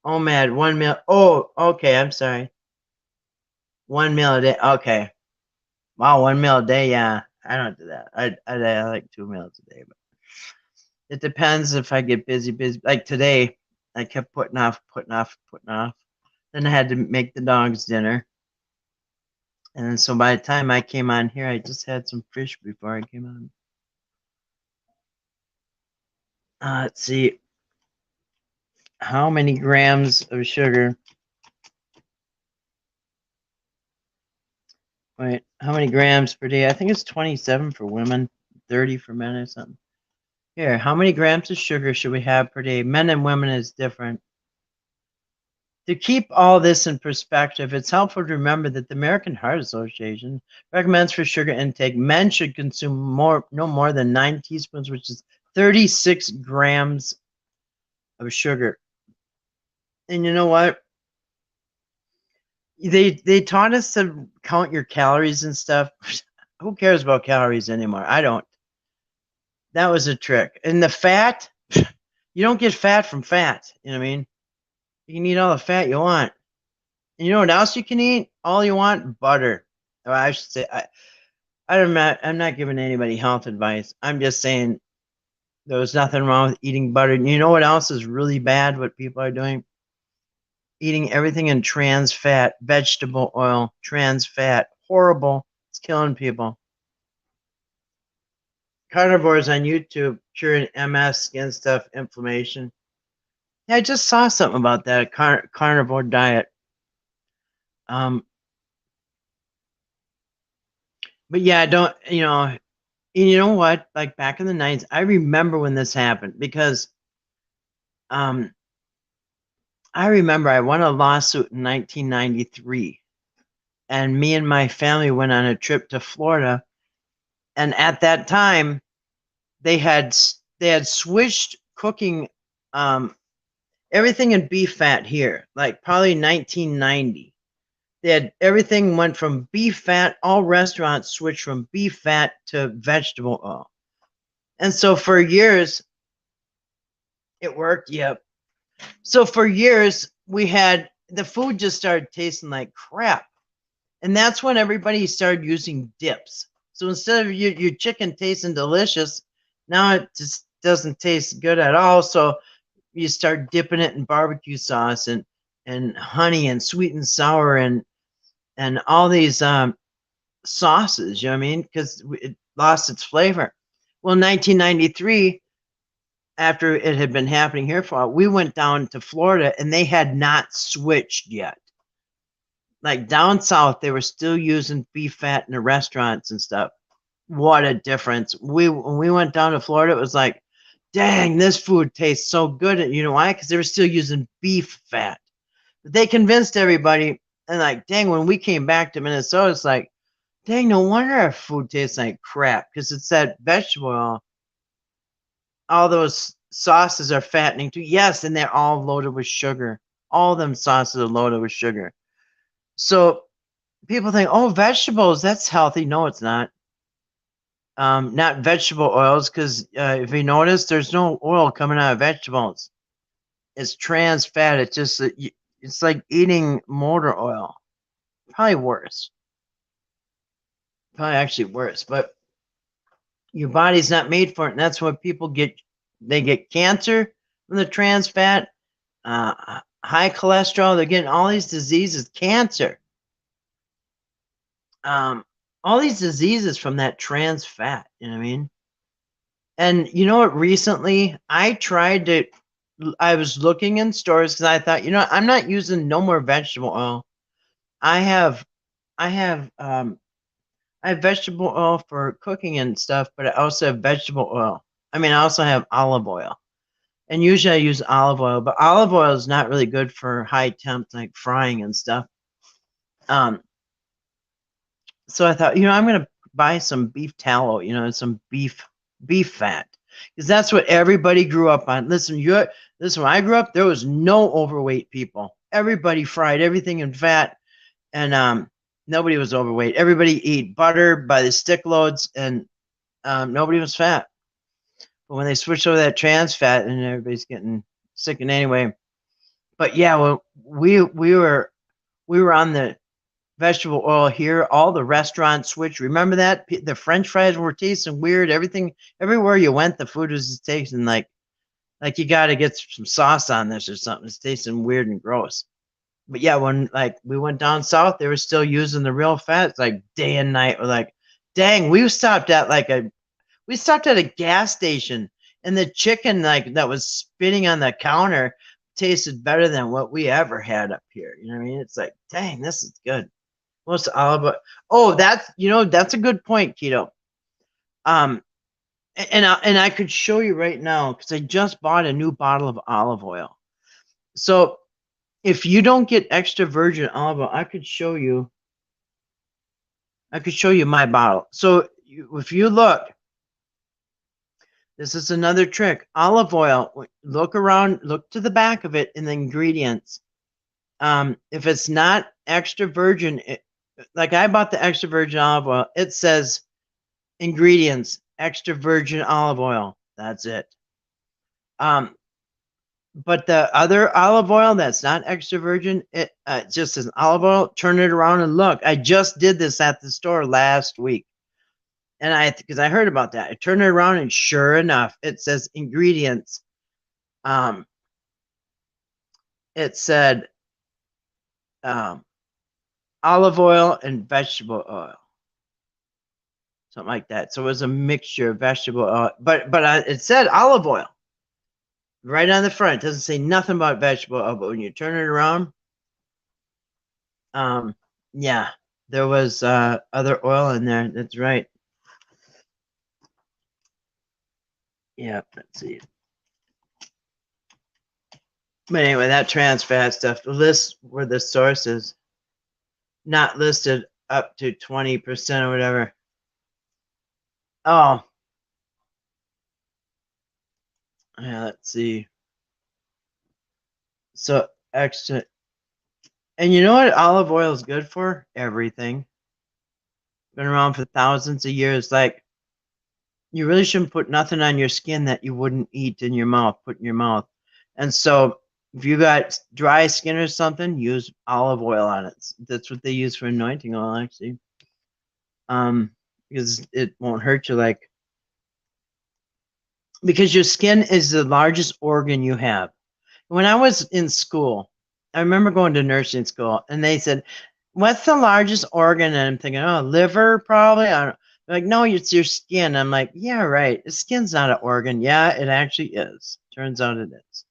Oh, man, 1 meal. Oh, okay. I'm sorry. 1 meal a day. Okay. Wow, 1 meal a day. Yeah, I don't do that. I like 2 meals a day, but it depends if I get busy. Like today, I kept putting off. Then I had to make the dogs dinner, and then so by the time I came on here, I just had some fish before I came on. Let's see, how many grams of sugar? Wait, how many grams per day? I think it's 27 for women, 30 for men or something. Here, how many grams of sugar should we have per day? Men and women is different. To keep all this in perspective, it's helpful to remember that the American Heart Association recommends for sugar intake, men should consume no more than 9 teaspoons, which is 36 grams of sugar. And you know what? They taught us to count your calories and stuff. Who cares about calories anymore? I don't. That was a trick. And the fat, you don't get fat from fat. You know what I mean? You can eat all the fat you want. And you know what else you can eat? All you want? Butter. Or I should say, I'm not giving anybody health advice. I'm just saying there's nothing wrong with eating butter. And you know what else is really bad? What people are doing? Eating everything in trans fat, vegetable oil, trans fat. Horrible. It's killing people. Carnivores on YouTube curing MS, skin stuff, inflammation. Yeah, I just saw something about that carnivore diet. But yeah, I don't. You know what? Like back in the 90s, I remember when this happened because um, I remember I won a lawsuit in 1993, and me and my family went on a trip to Florida, and at that time they had switched cooking everything in beef fat here, like probably 1990. They had everything went from beef fat. All restaurants switched from beef fat to vegetable oil, and so for years it worked. Yep. So for years we had the food just started tasting like crap, and that's when everybody started using dips. So instead of your chicken tasting delicious, now it just doesn't taste good at all. So you start dipping it in barbecue sauce and honey and sweet and sour and all these sauces. You know what I mean? Because it lost its flavor. Well, 1993, after it had been happening here for a while, we went down to Florida and they had not switched yet. Like down south, they were still using beef fat in the restaurants and stuff. What a difference. When we went down to Florida, it was like, dang, this food tastes so good. You know why? Because they were still using beef fat. But they convinced everybody, and like, dang, when we came back to Minnesota, it's like, dang, no wonder our food tastes like crap because it's that vegetable oil. All those sauces are fattening too. Yes, and they're all loaded with sugar. All them sauces are loaded with sugar. So people think, oh, vegetables, that's healthy. No, it's not. Not vegetable oils, because if you notice, there's no oil coming out of vegetables. It's trans fat. It's just it's like eating motor oil. Probably worse. Probably actually worse. But your body's not made for it, and that's what people get. They get cancer from the trans fat, high cholesterol. They're getting all these diseases, cancer. All these diseases from that trans fat. You know what I mean? And you know what? Recently, I was looking in stores because I thought, I'm not using no more vegetable oil. I have I have vegetable oil for cooking and stuff, but I also have vegetable oil. I mean, I also have olive oil. And usually I use olive oil, but olive oil is not really good for high temps like frying and stuff. Um, so I thought, I'm going to buy some beef tallow, some beef fat, because that's what everybody grew up on. Listen. When I grew up, there was no overweight people. Everybody fried everything in fat, and nobody was overweight. Everybody ate butter by the stick loads, and nobody was fat. But when they switched over that trans fat, and everybody's getting sick and anyway. But yeah, well, we were on the vegetable oil here. All the restaurants switched. Remember that the French fries were tasting weird. Everything, everywhere you went, the food was just tasting like you got to get some sauce on this or something. It's tasting weird and gross. But yeah, when like we went down south, they were still using the real fat. It's like day and night. We're like, dang, we stopped at a gas station, and the chicken like that was spitting on the counter tasted better than what we ever had up here. You know what I mean? It's like, dang, this is good. Most olive oil. Oh, that's a good point, Keto. Um, and I could show you right now because I just bought a new bottle of olive oil. So if you don't get extra virgin olive oil, I could show you. I could show you my bottle. So if you look, this is another trick. Olive oil. Look around. Look to the back of it in the ingredients. If it's not extra virgin, like I bought the extra virgin olive oil, it says ingredients: extra virgin olive oil. That's it. Um, but the other olive oil that's not extra virgin, it just says olive oil. Turn it around and look. I just did this at the store last week, and because I heard about that, I turned it around and sure enough, it says ingredients. Um, it said um, olive oil and vegetable oil, something like that. So it was a mixture of vegetable oil, but it said olive oil right on the front. It doesn't say nothing about vegetable oil, but when you turn it around, um, yeah, there was other oil in there. That's right. Yeah, let's see. But anyway, that trans fat stuff, the list where the source is not listed up to 20% or whatever. Oh, yeah, let's see. So extra, and you know what olive oil is good for? Everything. Been around for thousands of years. Like you really shouldn't put nothing on your skin that you wouldn't eat in your mouth, put in your mouth. And so if you got dry skin or something, use olive oil on it. That's what they use for anointing oil, actually. Because it won't hurt you because your skin is the largest organ you have. When I was in school, I remember going to nursing school and they said, what's the largest organ? And I'm thinking, oh, liver, probably. I don't, like, no, it's your skin. I'm like, yeah, right. The skin's not an organ. Yeah, it actually is. Turns out it is.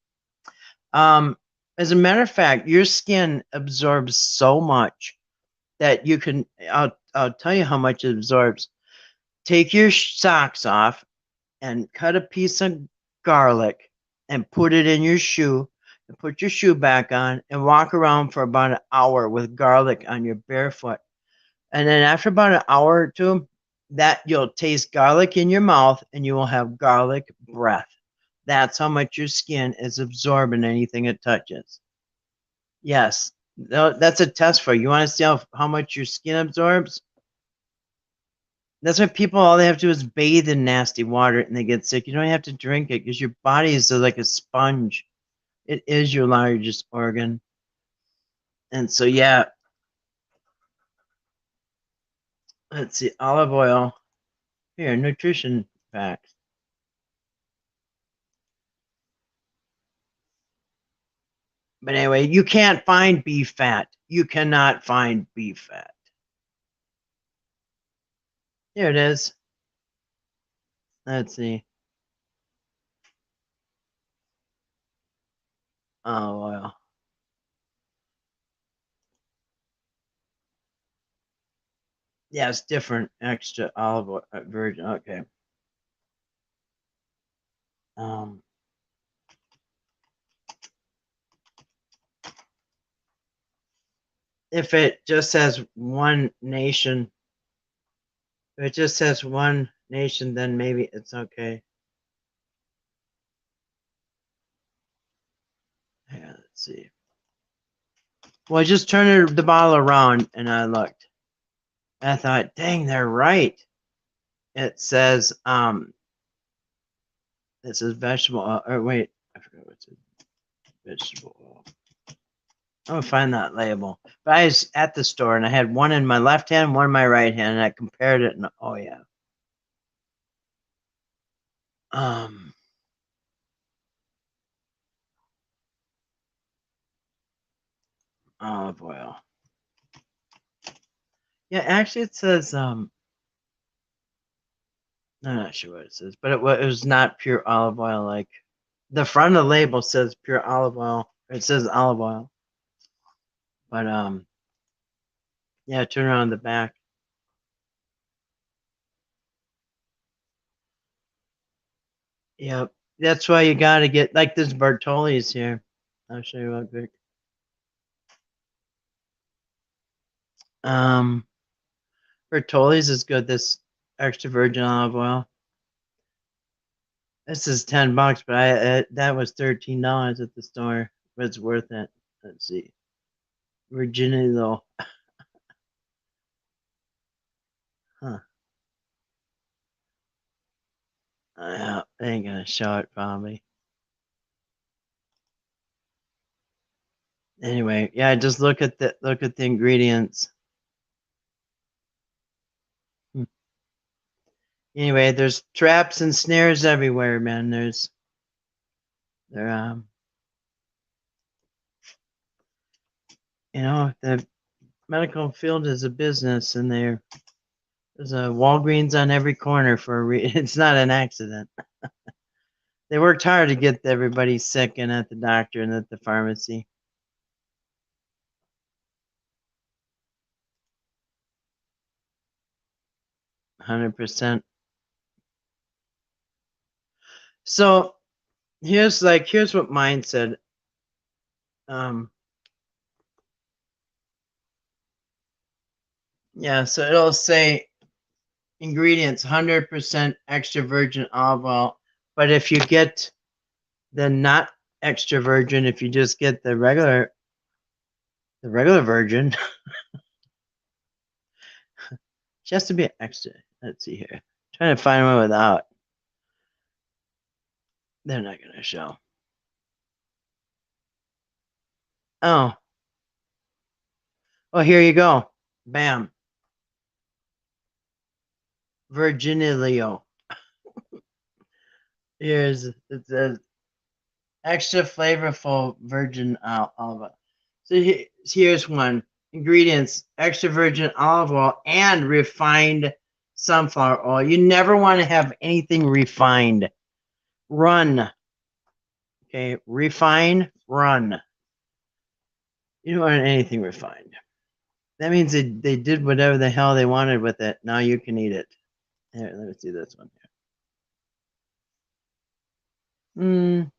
Um, as a matter of fact, your skin absorbs so much that you can, I'll tell you how much it absorbs. Take your socks off and cut a piece of garlic and put it in your shoe and put your shoe back on and walk around for about an hour with garlic on your bare foot. And then after about an hour or two, that you'll taste garlic in your mouth and you will have garlic breath. That's how much your skin is absorbing anything it touches. Yes, that's a test for you. You want to see how much your skin absorbs? That's why people all they have to do is bathe in nasty water and they get sick. You don't have to drink it because your body is like a sponge. It is your largest organ. And so yeah, let's see, olive oil. Here, nutrition facts. But anyway, you can't find beef fat. You cannot find beef fat. Here it is. Let's see. Olive oil. Yeah, it's different. Extra olive oil, virgin. Okay. Um, if it just says one nation, if it just says one nation, then maybe it's okay. Yeah, let's see. Well, I just turned the bottle around and I looked. I thought, dang, they're right. It says vegetable oil. Or wait, I forgot what's it. Vegetable oil. I'm gonna find that label. But I was at the store and I had one in my left hand, one in my right hand, and I compared it and oh yeah. Um Olive oil. Yeah, actually it says I'm not sure what it says, but it was not pure olive oil. Like the front of the label says pure olive oil. It says olive oil, but yeah, turn around the back. Yep, that's why you got to get like this Bertolli's here. I'll show you what quick. Um, Bertolli's is good. This extra virgin olive oil. This is $10, but that was $13 at the store. But it's worth it. Let's see, virginity though. Huh. Yeah, they ain't gonna show it probably. Anyway, yeah, just look at the ingredients. Hmm. Anyway, there's traps and snares everywhere, man. There the medical field is a business, and there's a Walgreens on every corner for a it's not an accident. They worked hard to get everybody sick and at the doctor and at the pharmacy. 100%. So here's what mine said. Um, yeah, so it'll say ingredients 100% extra virgin olive oil. But if you get the not extra virgin, if you just get the regular virgin, she has to be extra. Let's see here. Trying to find one without. They're not gonna show. Oh, oh, here you go. Bam. Virginilio. It says extra flavorful virgin olive oil. So here's one. Ingredients: extra virgin olive oil and refined sunflower oil. You never want to have anything refined. Run. Okay, refine, run. You don't want anything refined. That means they did whatever the hell they wanted with it. Now you can eat it. Here, let me see this one here.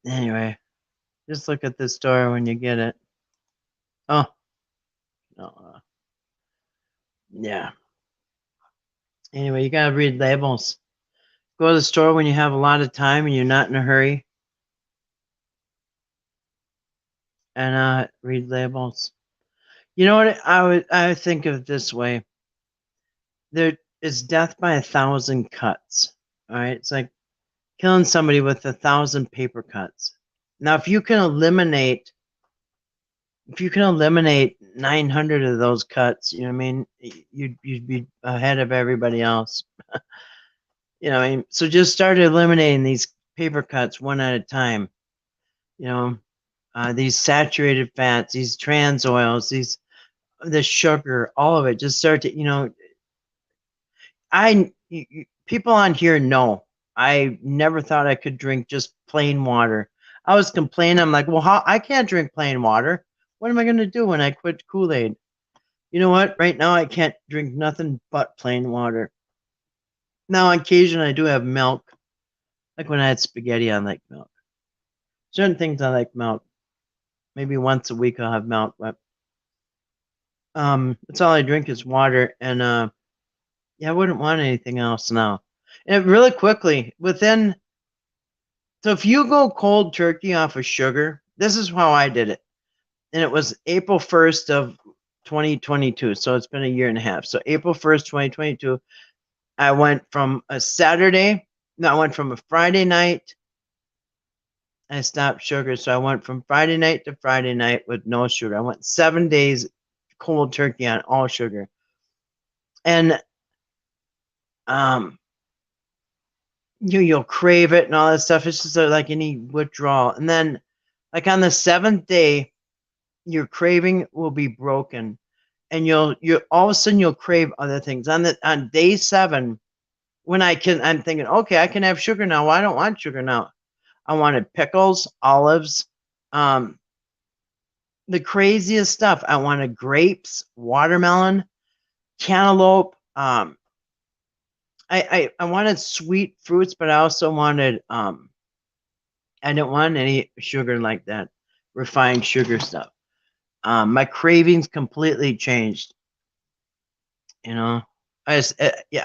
Anyway, just look at the store when you get it. Oh, no. Yeah. Anyway, you gotta read labels. Go to the store when you have a lot of time and you're not in a hurry, and read labels. You know what I would think of it this way. There is death by 1,000 cuts. All right, it's like killing somebody with 1,000 paper cuts. Now, if you can eliminate 900 of those cuts, you know what I mean, you'd be ahead of everybody else. You know, what I mean, so just start eliminating these paper cuts one at a time. You know, these saturated fats, these trans oils, the sugar, all of it. Just start to, people on here know I never thought I could drink just plain water. I was complaining. I'm like, well, how I can't drink plain water. What am I going to do when I quit Kool-Aid? You know what? Right now, I can't drink nothing but plain water. Now, on occasion, I do have milk. Like when I had spaghetti, I like milk. Certain things I like milk. Maybe once a week I'll have milk, but that's all I drink is water. And yeah, I wouldn't want anything else now. And really quickly, so if you go cold turkey off of sugar, this is how I did it. And it was April 1st of 2022. So it's been a year and a half. So April 1st, 2022, I went from a Saturday. No, I went from a Friday night. I stopped sugar. So I went from Friday night to Friday night with no sugar. I went 7 days cold turkey on all sugar. And um you'll crave it and all that stuff. It's just like any withdrawal. And then like on the seventh day, your craving will be broken. And you'll all of a sudden you'll crave other things. On day 7, when I'm thinking, okay, I can have sugar now. Well, I don't want sugar now. I wanted pickles, olives, the craziest stuff. I wanted grapes, watermelon, cantaloupe. I wanted sweet fruits, but I also wanted I didn't want any sugar like that, refined sugar stuff. My cravings completely changed. You know, I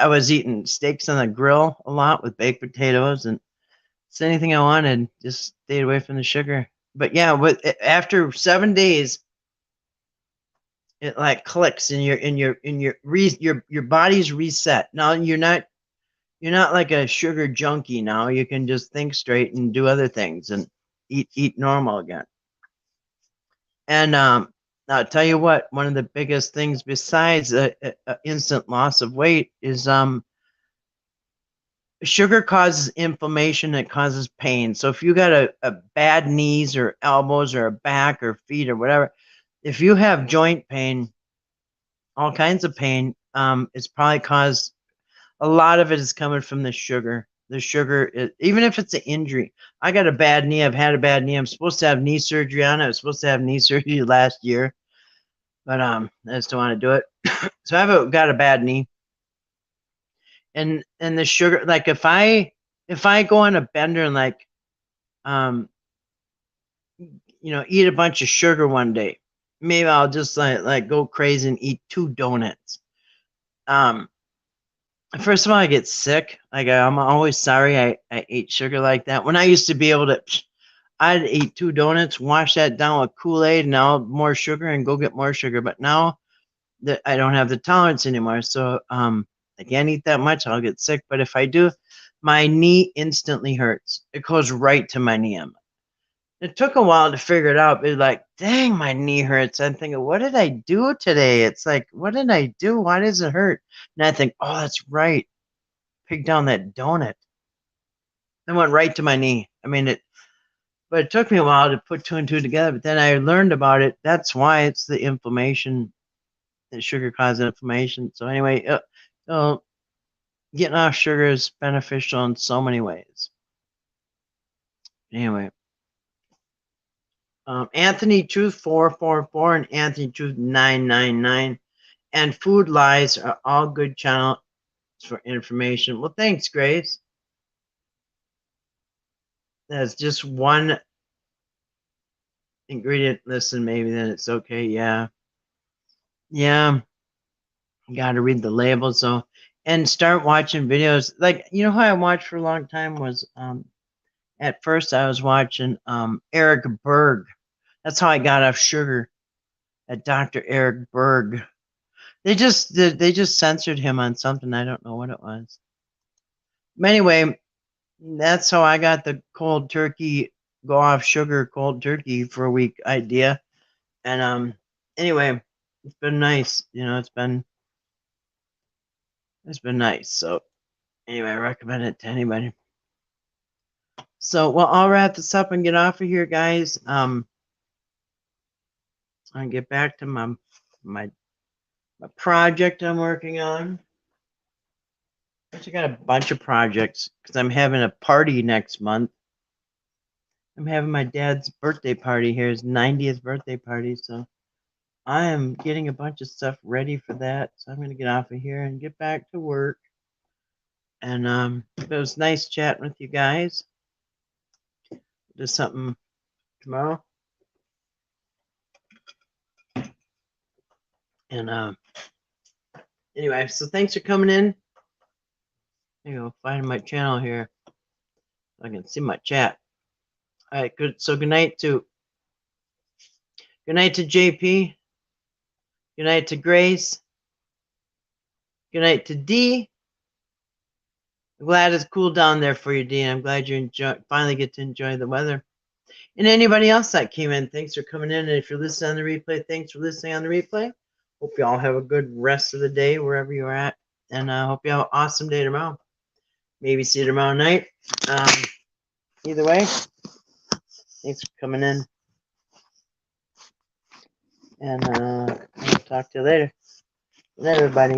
was eating steaks on the grill a lot with baked potatoes, and it's anything I wanted. Just stayed away from the sugar. But yeah, after 7 days, it like clicks, and your body's reset. Now you're not like a sugar junkie. Now you can just think straight and do other things and eat normal again. And I'll tell you what, one of the biggest things besides instant loss of weight is sugar causes inflammation. It causes pain. So if you got a bad knees or elbows or a back or feet or whatever, if you have joint pain, all kinds of pain, it's probably caused, a lot of it is coming from the sugar. The sugar, even if it's an injury. I got a bad knee. I've had a bad knee. I'm supposed to have knee surgery on it. I was supposed to have knee surgery last year, but I just don't want to do it. So I've got a bad knee, and the sugar. Like if I go on a bender and like eat a bunch of sugar one day, maybe I'll just like go crazy and eat 2 donuts. First of all, I get sick. Like I'm always sorry I ate sugar like that. When I used to be able to, I'd eat 2 donuts, wash that down with Kool-Aid, and now more sugar and go get more sugar. But now that I don't have the tolerance anymore, so I can't eat that much. I'll get sick. But if I do, my knee instantly hurts. It goes right to my knee. It took a while to figure it out. But like, dang, my knee hurts. I'm thinking, what did I do today? It's like, what did I do? Why does it hurt? And I think, oh, that's right. Pick down that donut. It went right to my knee. I mean, but it took me a while to put 2 and 2 together. But then I learned about it. That's why it's the inflammation. The sugar causes inflammation. So anyway, getting off sugar is beneficial in so many ways. Anyway. Anthony Truth 444 and Anthony Truth 999 and Food Lies are all good channels for information. Well, thanks, Grace. That's just one ingredient. Listen, maybe then it's okay. Yeah. Got to read the labels though, and start watching videos. Like who I watched for a long time was at first I was watching Eric Berg. That's how I got off sugar. At Dr. Eric Berg. They just censored him on something. I don't know what it was. But anyway, that's how I got the cold turkey, go off sugar cold turkey for a week idea. And anyway, it's been nice. It's been nice. So anyway, I recommend it to anybody. So well, I'll wrap this up and get off of here, guys. I'll get back to my project I'm working on. I got a bunch of projects because I'm having a party next month. I'm having my dad's birthday party here, his 90th birthday party, so I am getting a bunch of stuff ready for that. So I'm going to get off of here and get back to work. And it was nice chatting with you guys. Do something tomorrow. And anyway, so thanks for coming in. There you go, find my channel here. I can see my chat. All right, good. So good night to JP. Good night to Grace. Good night to D. I'm glad it's cool down there for you, D. I'm glad you finally get to enjoy the weather. And anybody else that came in, thanks for coming in. And if you're listening on the replay, thanks for listening on the replay. Hope you all have a good rest of the day wherever you're at. And I hope you have an awesome day tomorrow. Maybe see you tomorrow night. Either way, thanks for coming in. And I'll talk to you later. Good night, everybody.